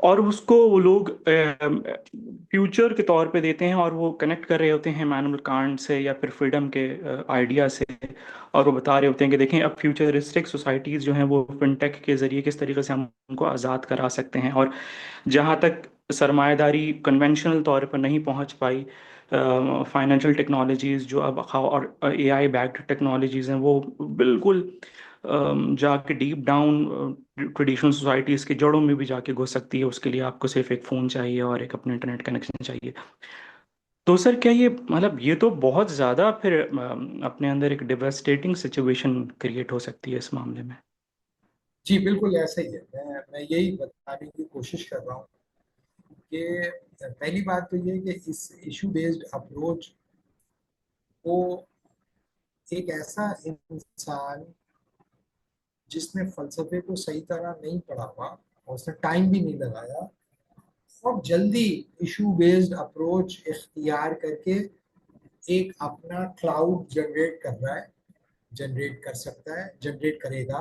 और उसको वो लोग फ्यूचर के तौर पे देते हैं और वो कनेक्ट कर रहे होते हैं इमैनुअल कांट से या फिर फ्रीडम के आइडिया से। और वो बता रहे होते हैं कि देखें अब फ्यूचरिस्टिक सोसाइटीज़ जो हैं वो फिनटेक के ज़रिए किस तरीके से हम उनको आज़ाद करा सकते हैं। और जहाँ तक सरमाएदारी कन्वेंशनल तौर पर नहीं पहुँच पाई, फाइनेंशियल टेक्नोलॉजीज़ जो अब और एआई बैक्ड टेक्नोलॉजीज़ हैं वो बिल्कुल जाके डीप डाउन ट्रेडिशनल सोसाइटीज़ की जड़ों में भी जाके घुस सकती है। उसके लिए आपको सिर्फ एक फ़ोन चाहिए और एक अपने इंटरनेट कनेक्शन चाहिए। तो सर, क्या ये मतलब ये तो बहुत ज़्यादा फिर अपने अंदर एक डिवास्टेटिंग सिचुएशन क्रिएट हो सकती है इस मामले में। जी बिल्कुल ऐसा ही है। मैं यही बताने की कोशिश कर रहा हूँ कि पहली बात तो ये कि इस इशू बेस्ड अप्रोच को एक ऐसा इंसान जिसने फलसफे को सही तरह नहीं पढ़ा हुआ और उसने टाइम भी नहीं लगाया और जल्दी इशू बेस्ड अप्रोच इख्तियार करके एक अपना क्लाउड जनरेट कर रहा है, जनरेट कर सकता है, जनरेट करेगा।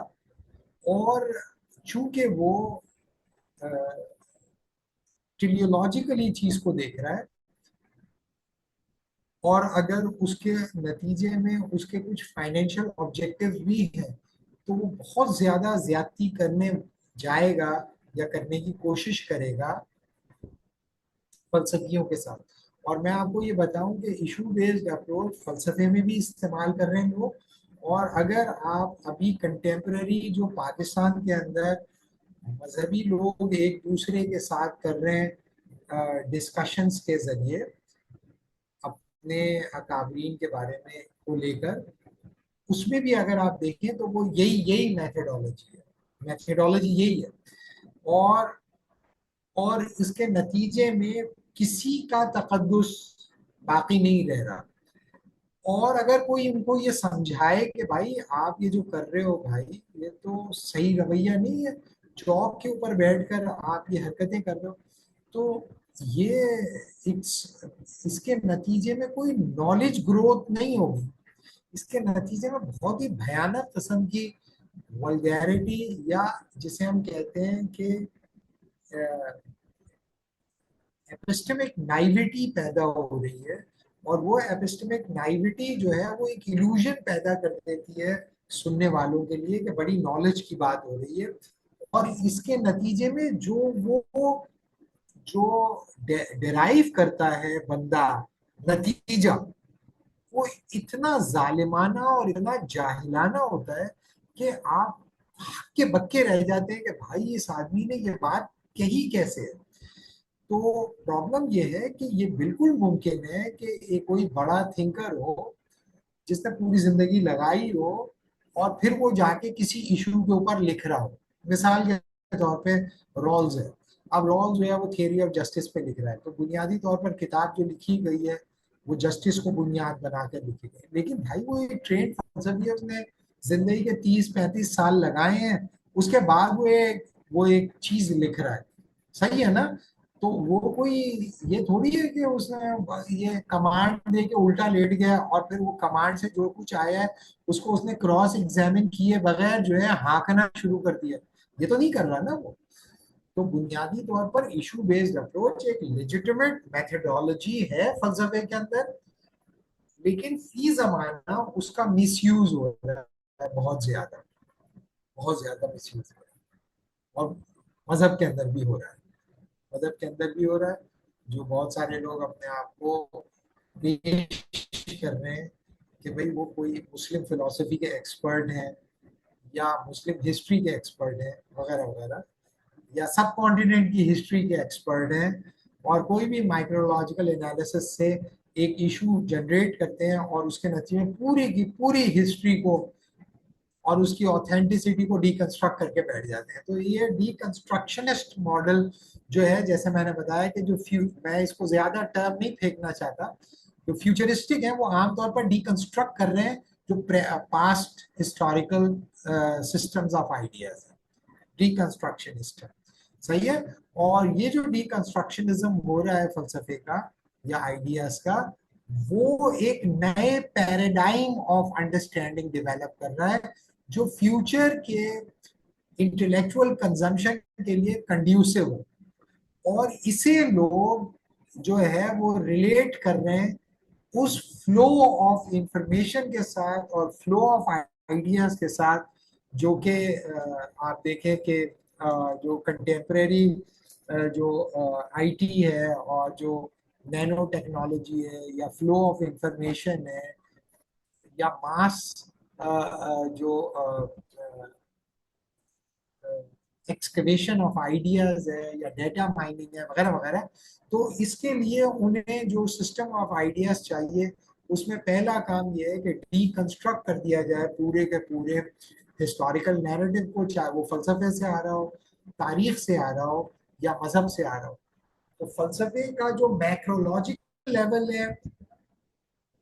और चूंकि वो टेलियोलॉजिकली चीज को देख रहा है और अगर उसके नतीजे में उसके कुछ फाइनेंशियल ऑब्जेक्टिव भी हैं तो वो बहुत ज्यादा ज्यादती करने जाएगा या करने की कोशिश करेगा फलसफियों के साथ। और मैं आपको ये बताऊं कि इशू बेस्ड अप्रोच फलसफे में भी इस्तेमाल कर रहे हैं लोग। और अगर आप अभी कंटेम्प्ररी जो पाकिस्तान के अंदर मजहबी लोग एक दूसरे के साथ कर रहे हैं डिस्कशंस के जरिए अपने अकाबरीन के बारे में को लेकर, उसमें भी अगर आप देखें तो वो यही यही मैथडोलॉजी है, मैथडोलॉजी यही है। और और इसके नतीजे में किसी का तकद्दुस बाकी नहीं रह रहा। और अगर कोई इनको ये समझाए कि भाई आप ये जो कर रहे हो भाई ये तो सही रवैया नहीं है, चौक के ऊपर बैठकर आप ये हरकतें कर रहे हो, तो ये इसके नतीजे में कोई नॉलेज ग्रोथ नहीं होगी। इसके नतीजे में बहुत ही भयानक किस्म की वल्गैरिटी या जिसे हम कहते हैं कि एपिस्टेमिक नाइविटी पैदा हो रही है। और वो एपिस्टेमिक नाइविटी जो है वो एक इल्यूजन पैदा कर देती है सुनने वालों के लिए कि बड़ी नॉलेज की बात हो रही है। और इसके नतीजे में जो डिराइव करता है बंदा नतीजा, वो इतना जालिमाना और इतना जाहिलाना होता है कि आप हक्के बक्के रह जाते हैं कि भाई इस आदमी ने ये बात कही कैसे है। तो प्रॉब्लम ये है कि ये बिल्कुल मुमकिन है कि एक कोई बड़ा थिंकर हो जिसने पूरी जिंदगी लगाई हो और फिर वो जाके किसी इशू के ऊपर लिख रहा हो। मिसाल के तौर पे रॉल्स है। अब रॉल्स जो है वो थियरी ऑफ जस्टिस पे लिख रहा है, तो बुनियादी तौर पर किताब जो लिखी गई है वो जस्टिस को बुनियाद बनाकर लिखी गई, लेकिन भाई वो एक ट्रेंड फलसफी है, उसने जिंदगी के 30-35 साल लगाए हैं, उसके बाद वो एक चीज लिख रहा है, सही है ना? तो वो कोई ये थोड़ी है कि उसने ये कमांड दे के उल्टा लेट गया और फिर वो कमांड से जो कुछ आया है उसको उसने क्रॉस एग्जामिन किए बगैर जो है हाँकना शुरू कर दिया, ये तो नहीं कर रहा ना वो। तो बुनियादी तौर पर इशू बेस्ड अप्रोच एक लेजिटिमेट मेथोडोलॉजी है फलसफे के अंदर, लेकिन फी जमाना उसका मिसयूज हो रहा है, बहुत ज्यादा मिसयूज हो रहा है, और मजहब के अंदर भी हो रहा है, मदद के अंदर भी हो रहा है। जो बहुत सारे लोग अपने आप को पेश कर रहे हैं कि भाई वो कोई मुस्लिम फिलोसफी के एक्सपर्ट हैं या मुस्लिम हिस्ट्री के एक्सपर्ट हैं वगैरह वगैरह, या सब कॉन्टिनेंट की हिस्ट्री के एक्सपर्ट हैं, और कोई भी माइक्रोलॉजिकल एनालिसिस से एक इशू जनरेट करते हैं और उसके नतीजे में पूरी की पूरी हिस्ट्री को और उसकी ऑथेंटिसिटी को डिकंस्ट्रक्ट करके बैठ जाते हैं। तो ये डिकंस्ट्रक्शनिस्ट मॉडल जो है, जैसे मैंने बताया कि मैं इसको ज्यादा टर्म नहीं फेंकना चाहता, जो फ्यूचरिस्टिक है वो आमतौर पर डिकंस्ट्रक्ट कर रहे हैं जो past historical systems of ideas है, डिकंस्ट्रक्शनिस्ट है, सही है। और ये जो डिकंस्ट्रक्शनिज्म हो रहा है फलसफे का या आइडियाज का, वो एक नए पैराडाइम ऑफ अंडरस्टैंडिंग डेवलप कर रहा है जो फ्यूचर के इंटेलेक्चुअल कंजम्पशन के लिए कंड्यूसिव हो, और इसे लोग जो है वो रिलेट कर रहे हैं उस फ्लो ऑफ इंफॉर्मेशन के साथ और फ्लो ऑफ आइडियाज के साथ, जो कि आप देखें कि जो कंटेम्प्रेरी जो आईटी है और जो नैनो टेक्नोलॉजी है या फ्लो ऑफ इंफॉर्मेशन है या मास जो एक्सकवेशन ऑफ आइडियाज है या डेटा माइनिंग है वगैरह वगैरह, तो इसके लिए उन्हें जो सिस्टम ऑफ आइडियाज चाहिए उसमें पहला काम यह है कि डीकंस्ट्रक्ट कर दिया जाए पूरे के पूरे हिस्टोरिकल नैरेटिव को, चाहे वो फलसफे से आ रहा हो, तारीख से आ रहा हो या मजहब से आ रहा हो। तो फलसफे का जो मैक्रोलॉजिकल लेवल है,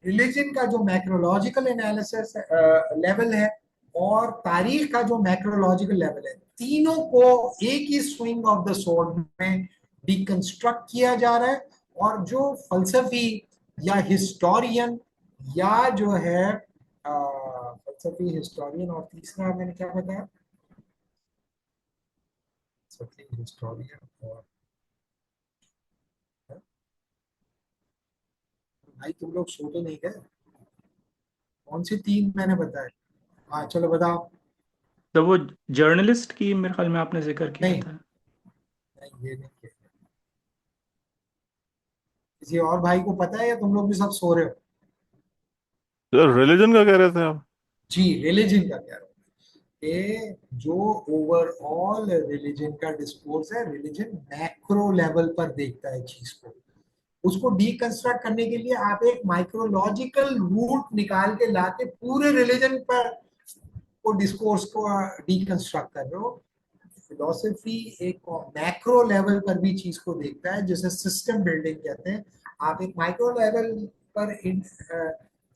रिलीजन का जो मैक्रोलॉजिकल एनालिसिस लेवल है, और तारीख का जो मैक्रोलॉजिकल लेवल है, तीनों को एक ही स्विंग ऑफ द स्वॉर्ड में डिकंस्ट्रक्ट किया जा रहा है। और जो फलसफी या हिस्टोरियन या जो है फलसफी हिस्टोरियन, और तीसरा मैंने क्या बताया, फलसफी हिस्टोरियन और भाई तुम लोग सो तो नहीं गए? कौन सी तीन मैंने बताया? हाँ चलो बताओ। तो वो जर्नलिस्ट की मेरे ख्याल में आपने जिक्र किया नहीं था। नहीं, ये नहीं किया। किसी और भाई को पता है या तुम लोग भी सब सो रहे हो? तो रिलीजन का कह रहे थे आप? जी, रिलीजन का कह रहा हूँ कि जो ओवरऑल रिलीजन का डिस्कोर्स है, रिलीजन मैक्रो लेवल पर देखता है चीज को, उसको डीकंस्ट्रक्ट करने के लिए आप एक माइक्रोलॉजिकल रूट निकाल के लाके पूरे रिलीजन पर वो डिस्कोर्स को डीकंस्ट्रक्ट कर रहे हो। फिलोसफी एक मैक्रो लेवल पर भी चीज को देखता है, जिसे सिस्टम बिल्डिंग कहते हैं। आप एक माइक्रो लेवल पर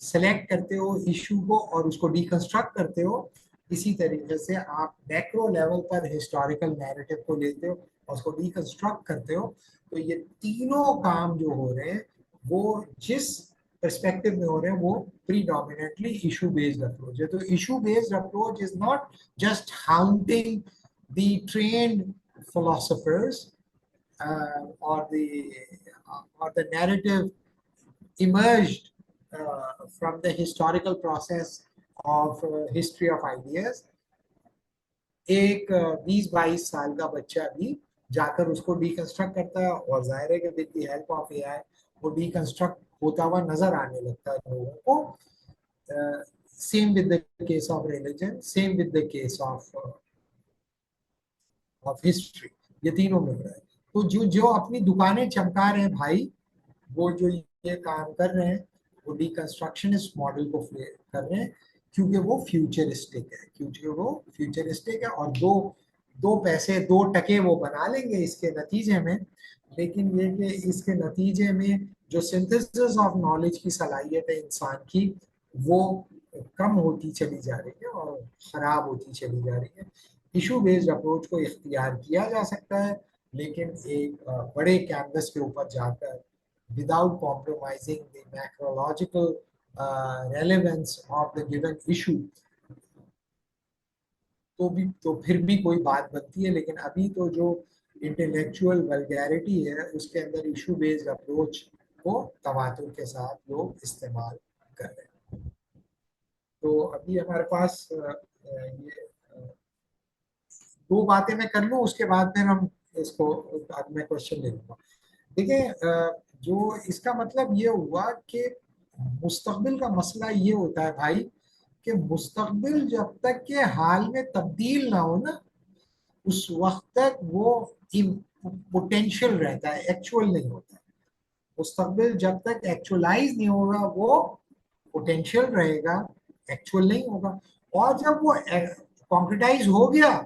सेलेक्ट करते हो इशू को और उसको डिकंस्ट्रक्ट करते हो, इसी तरीके से आप मैक्रो लेवल पर हिस्टोरिकल नैरेटिव को लेते हो और उसको डिकंस्ट्रक्ट करते हो। तो ये तीनों काम जो हो रहे हैं वो जिस perspective में हो रहे हैं वो predominantly issue based approach है। तो issue based approach is not just haunting the trained philosophers or the narrative emerged from the historical process of history of ideas। एक 20-22 साल का बच्चा भी जाकर उसको डिकंस्ट्रक्ट करता है, और जाहिर है कि with the help of AI वो डिकंस्ट्रक्ट होता हुआ नजर आने लगता है लोगों को। Same with the case of religion, same with the case of history, ये तीनों मिल रहा है। तो जो जो अपनी दुकानें चमका रहे हैं भाई, वो जो ये काम कर रहे हैं वो डिकंस्ट्रक्शनिस्ट मॉडल को कर रहे हैं, क्योंकि वो फ्यूचरिस्टिक है, और दो दो पैसे 2 टके वो बना लेंगे इसके नतीजे में, लेकिन ये कि इसके नतीजे में जो सिंथेसिस ऑफ नॉलेज की सलाहियत है इंसान की, वो कम होती चली जा रही है और खराब होती चली जा रही है। इशू बेस्ड अप्रोच को इख्तियार किया जा सकता है, लेकिन एक बड़े कैनवस के ऊपर जाकर without compromising the macrological relevance of the given issue, तो फिर भी कोई बात बनती है। लेकिन अभी तो जो इंटेलेक्चुअल वल्गैरिटी है उसके अंदर इशू बेस्ड अप्रोच को तवातुर के साथ लोग इस्तेमाल कर रहे हैं। तो अभी हमारे पास ये 2 बातें मैं कर लूँ, उसके बाद फिर हम इसको बाद में क्वेश्चन ले लूंगा। देखिए, जो इसका मतलब ये हुआ कि मुस्तकबिल का मसला ये होता है भाई कि मुस्तकबिल जब तक के हाल में तब्दील ना हो ना, उस वक्त तक वो पोटेंशियल रहता है, एक्चुअल नहीं होता। मुस्तकबिल जब तक एक्चुअलाइज नहीं होगा वो पोटेंशियल रहेगा, एक्चुअल नहीं होगा। और जब वो कॉन्क्रिटाइज हो गया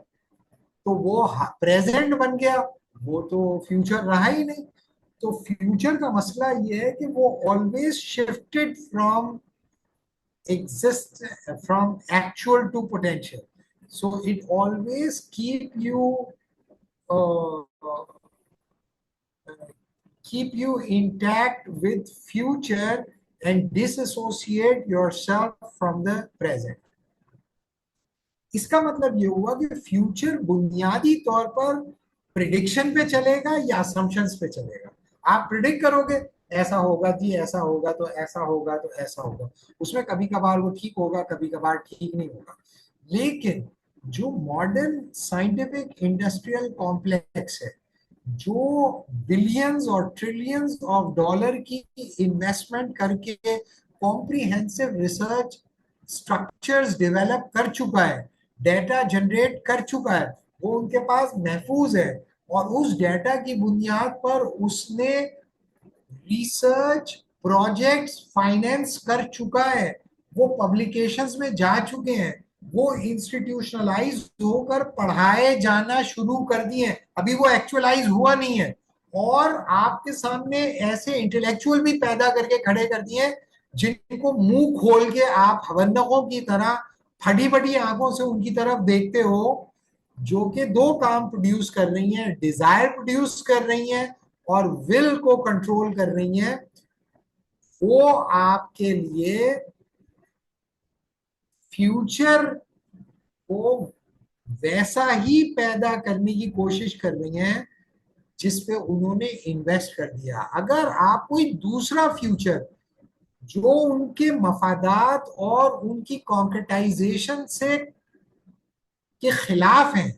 तो वो प्रेजेंट बन गया, वो तो फ्यूचर रहा ही नहीं। तो फ्यूचर का मसला ये है कि वो always shifted from exist from actual to potential, so it always uh, keep you intact with future and disassociate yourself from the present. इसका मतलब ये हुआ कि फ्यूचर बुनियादी तौर पर प्रिडिक्शन पे चलेगा या असम्पशंस पे चलेगा। आप प्रिडिक्ट करोगे ऐसा होगा जी, ऐसा होगा तो ऐसा होगा तो ऐसा होगा, उसमें कभी कभार वो ठीक होगा, कभी कभार ठीक नहीं होगा। लेकिन जो मॉडर्न साइंटिफिक इंडस्ट्रियल कॉम्प्लेक्स है, जो बिलियंस और ट्रिलियंस ऑफ डॉलर की इन्वेस्टमेंट करके कॉम्प्रिहेंसिव रिसर्च स्ट्रक्चर्स डेवलप कर चुका है, डेटा जनरेट कर चुका है, वो उनके पास महफूज है, और उस डेटा की बुनियाद पर उसने रिसर्च प्रोजेक्ट्स फाइनेंस कर चुका है, वो पब्लिकेशंस में जा चुके हैं, वो इंस्टीट्यूशनलाइज होकर पढ़ाए जाना शुरू कर दिए। अभी वो एक्चुअलाइज हुआ नहीं है, और आपके सामने ऐसे इंटेलेक्चुअल भी पैदा करके खड़े कर दिए जिनको मुंह खोल के आप हवन्नकों की तरह फटी फटी आंखों से उनकी तरफ देखते हो, जो कि 2 काम प्रोड्यूस कर रही हैं, डिजायर प्रोड्यूस कर रही हैं और विल को कंट्रोल कर रही हैं। वो आपके लिए फ्यूचर को वैसा ही पैदा करने की कोशिश कर रही हैं जिस पे उन्होंने इन्वेस्ट कर दिया। अगर आप कोई दूसरा फ्यूचर जो उनके मफादात और उनकी कॉन्क्रेटाइजेशन से के खिलाफ है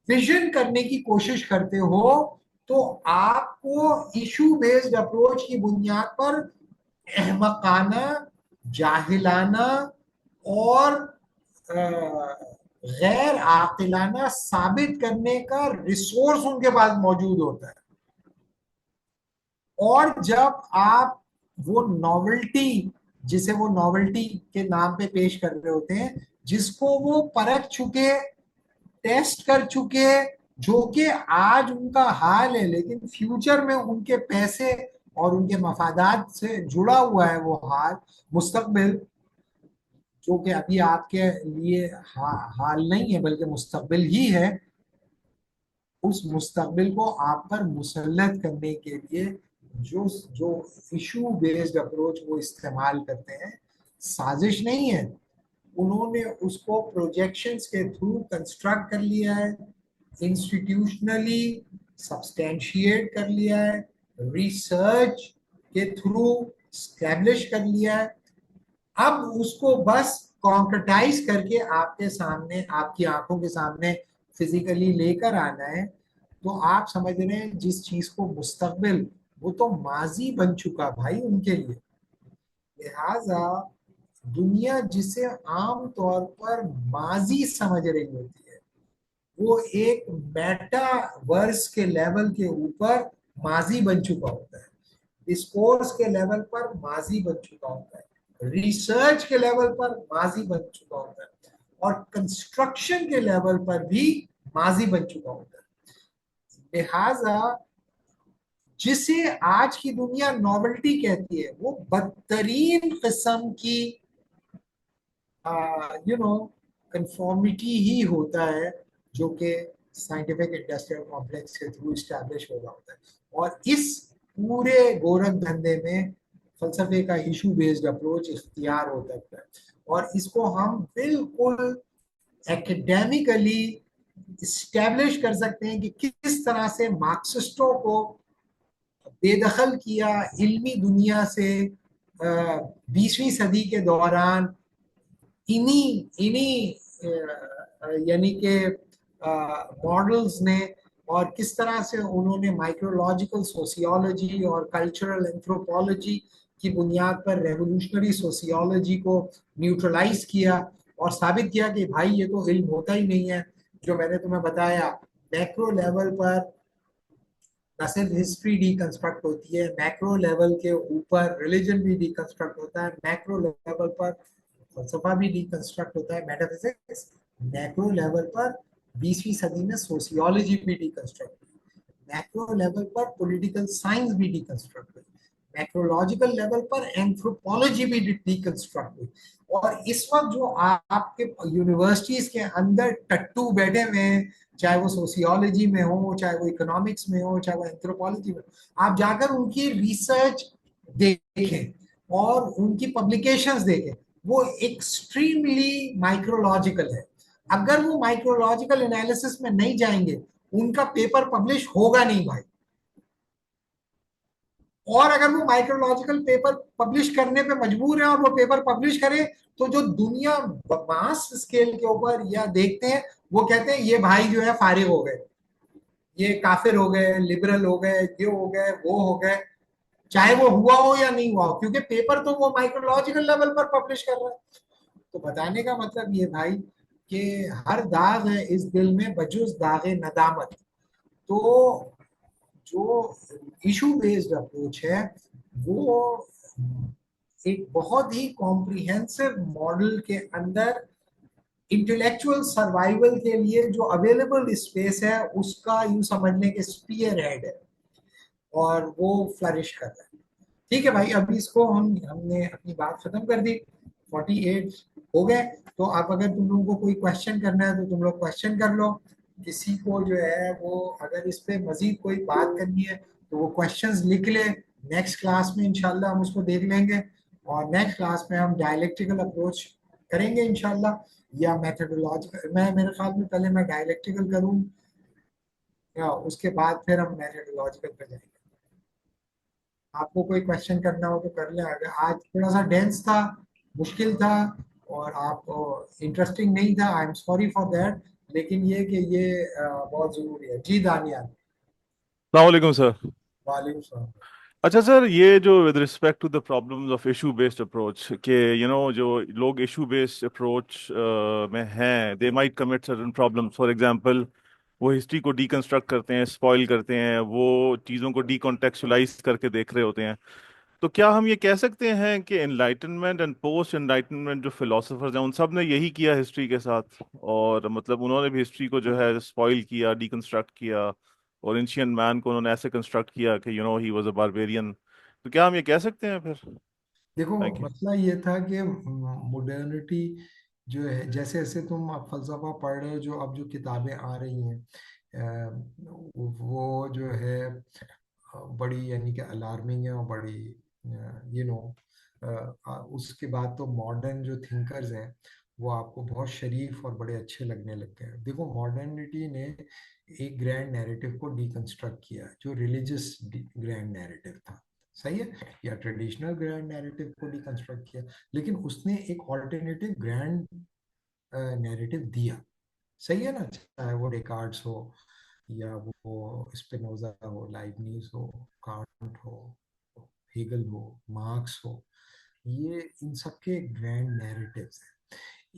विजन करने की कोशिश करते हो, तो आपको इशू बेस्ड अप्रोच की बुनियाद पर अहमकाना, जाहिलाना और गैर आकिलाना साबित करने का रिसोर्स उनके पास मौजूद होता है। और जब आप वो नॉवेल्टी, जिसे वो नॉवेल्टी के नाम पे पेश कर रहे होते हैं, जिसको वो परख चुके, टेस्ट कर चुके, जो कि आज उनका हाल है, लेकिन फ्यूचर में उनके पैसे और उनके मफादात से जुड़ा हुआ है वो हाल, मुस्तकबिल, जो कि अभी आपके लिए हाल नहीं है बल्कि मुस्तकबिल ही है, उस मुस्तकबिल को आप पर मुसल्लत करने के लिए जो जो इशू बेस्ड अप्रोच वो इस्तेमाल करते हैं, साजिश नहीं है, उन्होंने उसको प्रोजेक्शंस के थ्रू कंस्ट्रक्ट कर लिया है, इंस्टीट्यूशनली सब्सटेंशिएट कर लिया है, रिसर्च के थ्रू स्टैब्लिश कर लिया है। अब उसको बस कॉन्क्रेटाइज करके आपके सामने, आपकी आंखों के सामने फिजिकली लेकर आना है। तो आप समझ रहे हैं जिस चीज को मुस्तकबिल, वो तो माजी बन चुका भाई उनके लिए। लिहाजा दुनिया जिसे आम तौर पर माजी समझ रही होती है, वो एक मेटावर्स के लेवल के ऊपर माजी बन चुका होता है, डिस्कोर्स के लेवल पर माजी बन चुका होता है, रिसर्च के लेवल पर माजी बन चुका होता है। और कंस्ट्रक्शन के लेवल पर भी माजी बन चुका होता है। लिहाजा जिसे आज की दुनिया नॉवेल्टी कहती है वो बदतरीन किस्म की कंफॉर्मिटी ही होता है जो कि साइंटिफिक इंडस्ट्रियल कॉम्प्लेक्स के थ्रू इस्टेब्लिश हो रहा होता है। और इस पूरे गोरख धंधे में फलसफे का इशू बेस्ड अप्रोच इख्तियार होता है और इसको हम बिल्कुल एकेडमिकली इस्टेब्लिश कर सकते हैं कि किस तरह से मार्क्सिस्टों को बेदखल किया इल्मी दुनिया से 20वीं सदी के दौरान इन्हीं इन्हीं यानी के मॉडल्स ने, और किस तरह से उन्होंने माइक्रोलॉजिकल सोशियोलॉजी और कल्चरल एंथ्रोपोलॉजी की बुनियाद पर रेवोल्यूशनरी सोशियोलॉजी को न्यूट्रलाइज किया और साबित किया कि भाई ये तो इल्म होता ही नहीं है। जो मैंने तुम्हें बताया, मैक्रो लेवल पर न सिर्फ हिस्ट्री डिकंस्ट्रक्ट होती है, मैक्रो लेवल के ऊपर रिलीजन भी डिकंस्ट्रक्ट होता है, मैक्रो लेवल पर फलसफा भी डिकंस्ट्रक्ट होता है, मेटाफिजिक्स। मैक्रो लेवल पर 20वीं सदी में सोशियोलॉजी भी डिकंस्ट्रक्ट हुई, मैक्रो लेवल पर पॉलिटिकल साइंस भी डिकंस्ट्रक्ट हुई, मैक्रोलॉजिकल लेवल पर एंथ्रोपोलॉजी भी डिकंस्ट्रक्ट हुई। और इस वक्त जो आपके यूनिवर्सिटीज के अंदर टट्टू बैठे हुए हैं, चाहे वो सोशियोलॉजी में हो, चाहे वो इकोनॉमिक्स में हो, चाहे वो एंथ्रोपोलॉजी में हो, आप जाकर उनकी रिसर्च देखें और उनकी पब्लिकेशंस देखें, वो एक्सट्रीमली माइक्रोलॉजिकल है। अगर वो माइक्रोलॉजिकल एनालिसिस में नहीं जाएंगे, उनका पेपर पब्लिश होगा नहीं भाई। और अगर वो माइक्रोलॉजिकल पेपर पब्लिश करने पे मजबूर है और वो पेपर पब्लिश करे, तो जो दुनिया मास स्केल के ऊपर या देखते हैं, वो कहते हैं ये भाई जो है फारिग हो गए, ये काफिर हो गए, लिबरल हो गए, ये हो गए, वो हो गए, चाहे वो हुआ हो या नहीं हुआ हो, क्योंकि पेपर तो वो माइक्रोलॉजिकल लेवल पर पब्लिश कर रहा है। तो बताने का मतलब ये भाई कि हर दाग है इस दिल में बजुज दागे नदामत। तो जो इशू बेस्ड अप्रोच है वो एक बहुत ही कॉम्प्रिहेंसिव मॉडल के अंदर इंटेलेक्चुअल सर्वाइवल के लिए जो अवेलेबल स्पेस है उसका यूं समझने के स्पीयर हेड है और वो फ्लरिश कर रहा है। ठीक है भाई, अभी इसको हमने अपनी बात खत्म कर दी, 48 हो गए। तो आप अगर तुम लोगों को कोई क्वेश्चन करना है तो तुम लोग क्वेश्चन कर लो। किसी को जो है वो अगर इस पे मजीद कोई बात करनी है तो वो क्वेश्चंस लिख ले, नेक्स्ट क्लास में इंशाल्लाह हम उसको देख लेंगे। और नेक्स्ट क्लास में हम डायलेक्टिकल अप्रोच करेंगे इंशाल्लाह, या मेथोडोलॉजिकल। मैं मेरे ख्याल में पहले मैं डायलेक्टिकल करूँ या उसके बाद फिर हम मेथोडोलॉजिकल पे जाएंगे। आपको कोई क्वेश्चन करना हो तो कर ले। अगर आज थोड़ा सा डेंस था, मुश्किल था और आप इंटरेस्टिंग नहीं था, I am sorry for that. लेकिन ये कि ये बहुत जरूरी है। जी दानियाल। अस्सलाम सर। वालेकुम सलाम। अच्छा सर, ये जो with respect to the problems of issue based approach के जो लोग इशू बेस्ड अप्रोच में हैं, they might commit certain problems. For example, वो हिस्ट्री को डीकंस्ट्रक्ट करते हैं, स्पॉइल करते हैं, वो चीज़ों को डीकॉन्टेक्चुअलाइज करके देख रहे होते हैं। तो क्या हम ये कह सकते हैं कि एनलाइटनमेंट एंड पोस्ट एनलाइटनमेंट जो फिलोसफर्स हैं उन सब ने यही किया हिस्ट्री के साथ, और मतलब उन्होंने भी हिस्ट्री को जो है स्पॉइल किया, डीकंस्ट्रक्ट किया, और एंशियंट मैन को उन्होंने ऐसे कंस्ट्रक्ट किया कि ही वाज अ बारबेरियन। तो क्या हम ये कह सकते हैं फिर? देखो, थैंक यू। मसला ये था कि मॉडर्निटी जो है, जैसे जैसे तुम अब फलसफा पढ़ रहे हो, जो अब जो किताबें आ रही हैं वो जो है बड़ी यानी कि अलार्मिंग है और बड़ी यू नो उसके बाद तो मॉडर्न जो थिंकर्स हैं वो आपको बहुत शरीफ और बड़े अच्छे लगने लगते हैं। देखो, मॉडर्निटी ने एक ग्रैंड नैरेटिव को डिकंस्ट्रक्ट किया जो रिलीजियस ग्रैंड नैरेटिव था, सही है, या ट्रेडिशनल ग्रैंड नैरेटिव को डिकंस्ट्रक्ट किया, लेकिन उसने एक ऑल्टरनेटिव ग्रैंड नैरेटिव दिया, सही है ना। चाहे वो डेकार्ड्स हो या वो स्पिनोजा हो, लाइबनिज हो, कांट हो, हेगल हो, मार्क्स हो, ये इन सबके ग्रैंड नैरेटिव्स हैं।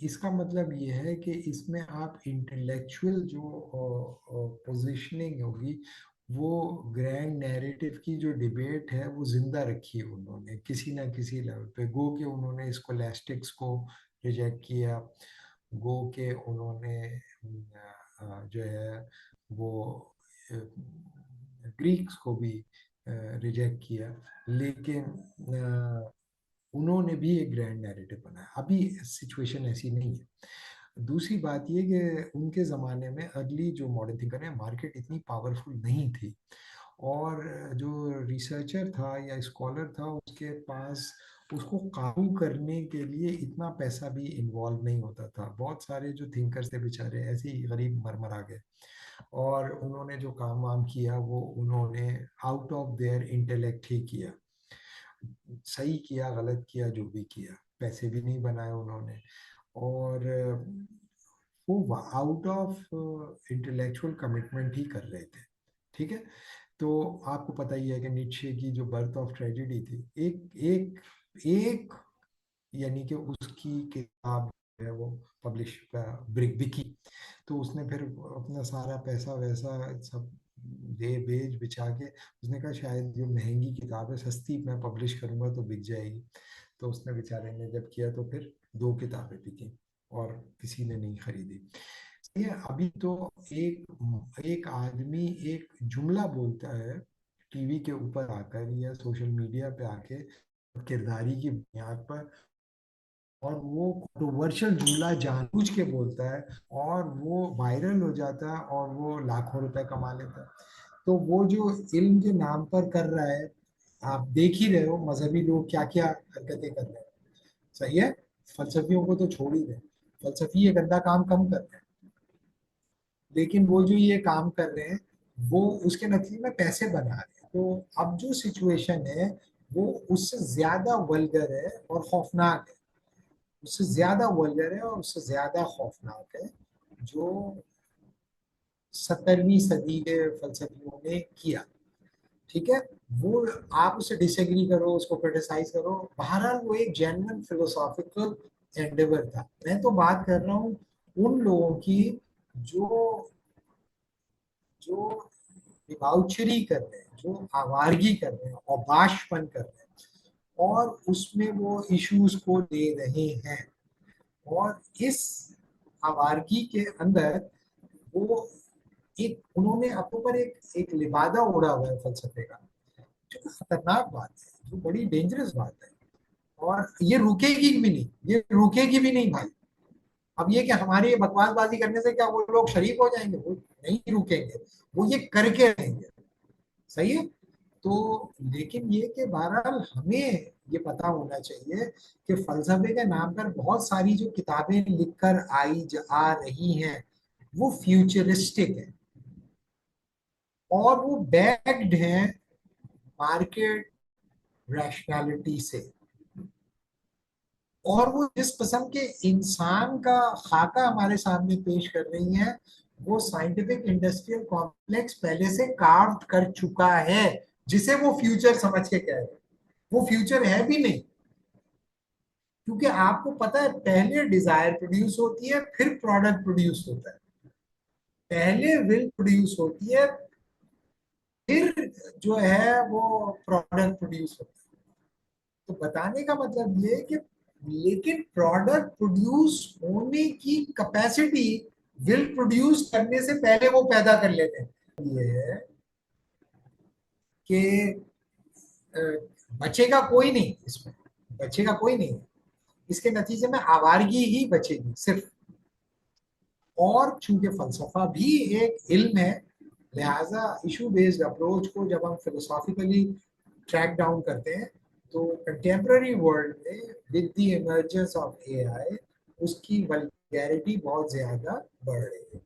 इसका मतलब ये है कि इसमें आप इंटेलेक्चुअल जो पोजीशनिंग होगी, वो ग्रैंड नैरेटिव की जो डिबेट है वो जिंदा रखी है उन्होंने किसी ना किसी लेवल पे। गो के उन्होंने स्कोलास्टिक्स को रिजेक्ट किया, गो के उन्होंने जो है वो ग्रीक्स को भी रिजेक्ट किया, लेकिन उन्होंने भी एक ग्रैंड नैरेटिव बनाया। अभी सिचुएशन ऐसी नहीं है। दूसरी बात ये कि उनके ज़माने में अर्ली जो मॉडर्न थिंकर है, मार्केट इतनी पावरफुल नहीं थी, और जो रिसर्चर था या स्कॉलर था उसके पास उसको काबू करने के लिए इतना पैसा भी इन्वॉल्व नहीं होता था। बहुत सारे जो थिंकर्स थे बेचारे ऐसे ही गरीब मर आ गए, और उन्होंने जो काम वाम किया वो उन्होंने आउट ऑफ देयर इंटेलेक्ट ही किया। सही किया गलत किया जो भी किया, पैसे भी नहीं बनाए उन्होंने, और वो आउट ऑफ इंटेलेक्चुअल कमिटमेंट ही कर रहे थे। ठीक है, तो आपको पता ही है कि नीत्शे की जो बर्थ ऑफ ट्रेजेडी थी, एक एक एक यानी कि उसकी किताब है वो पब्लिश बिकी, तो उसने फिर अपना सारा पैसा वैसा सब दे बेच बिछा के उसने कहा शायद जो महंगी किताब है सस्ती मैं पब्लिश करूंगा तो बिक जाएगी। तो उसने बेचारे ने जब किया तो फिर 2 किताबें बिकी और किसी ने नहीं खरीदी। ये अभी तो एक एक आदमी एक जुमला बोलता है टीवी के ऊपर आकर या सोशल मीडिया पे आके किरदारी की बुनियाद पर, और वो कंट्रोवर्शियल जुमला जानबूझ के बोलता है और वो वायरल हो जाता है और वो लाखों रुपए कमा लेता है। तो वो जो इल्म के नाम पर कर रहा है, आप देख ही रहे हो मजहबी लोग क्या क्या हरकतें कर रहे हैं। सही है, फलसफियों को तो छोड़ ही रहे, फलसफी ये गंदा काम कम कर रहे हैं, लेकिन वो जो ये काम कर रहे हैं वो उसके नतीजे में पैसे बना रहे हैं। तो अब जो सिचुएशन है वो उससे ज्यादा वल्गर है और खौफनाक है, उससे ज्यादा वल्गर है और उससे ज्यादा खौफनाक है जो 17वीं सदी के फलसफियों ने किया। ठीक है, वो आप उसे डिसएग्री करो, उसको क्रिटिसाइज करो, बहरहाल वो एक जेन्युइन फिलोसॉफिकल एंडेवर था। मैं तो बात कर रहा हूँ उन लोगों की जो जो डिबाउचरी कर रहे हैं, जो आवारगी कर रहे हैं, औबाशपन कर रहे हैं, और उसमें वो इश्यूज को ले रहे हैं, और इस आवारगी के अंदर वो एक उन्होंने अपने ऊपर एक लिबादा ओढ़ा हुआ है फलसफे का, जो खतरनाक बात है, जो बड़ी डेंजरस बात है, और ये रुकेगी भी नहीं, ये रुकेगी भी नहीं भाई। अब ये कि हमारी बकवासबाजी करने से क्या वो लोग शरीक हो जाएंगे? वो नहीं रुकेंगे, वो ये करके रहेंगे। सही है, तो लेकिन ये कि बहरहाल हमें ये पता होना चाहिए कि फलसफे के नाम पर बहुत सारी जो किताबें लिखकर आ रही हैं वो फ्यूचरिस्टिक है, और वो बैक्ड हैं मार्केट रैशनैलिटी से, और वो जिस किस्म के इंसान का खाका हमारे सामने पेश कर रही हैं वो साइंटिफिक इंडस्ट्रियल कॉम्प्लेक्स पहले से कार्व कर चुका है, जिसे वो फ्यूचर समझ के कह रहे हैं। वो फ्यूचर है भी नहीं, क्योंकि आपको पता है पहले डिजायर प्रोड्यूस होती है फिर प्रोडक्ट प्रोड्यूस होता है, पहले विल प्रोड्यूस होती है फिर जो है वो प्रोडक्ट प्रोड्यूस होता है। तो बताने का मतलब ये है कि लेकिन प्रोडक्ट प्रोड्यूस होने की कैपेसिटी विल प्रोड्यूस करने से पहले वो पैदा कर लेते हैं। ये है कि बचेगा कोई नहीं, इसमें बचेगा कोई नहीं, इसके नतीजे में आवारगी ही बचेगी सिर्फ। और चूंकि फलसफा भी एक इल्म है, लिहाजा इशू बेस्ड अप्रोच को जब हम फिलोसॉफिकली ट्रैक डाउन करते हैं तो कंटेम्प्ररी वर्ल्ड में with the emergence of AI उसकी वल्गैरिटी बहुत ज्यादा बढ़ रही है।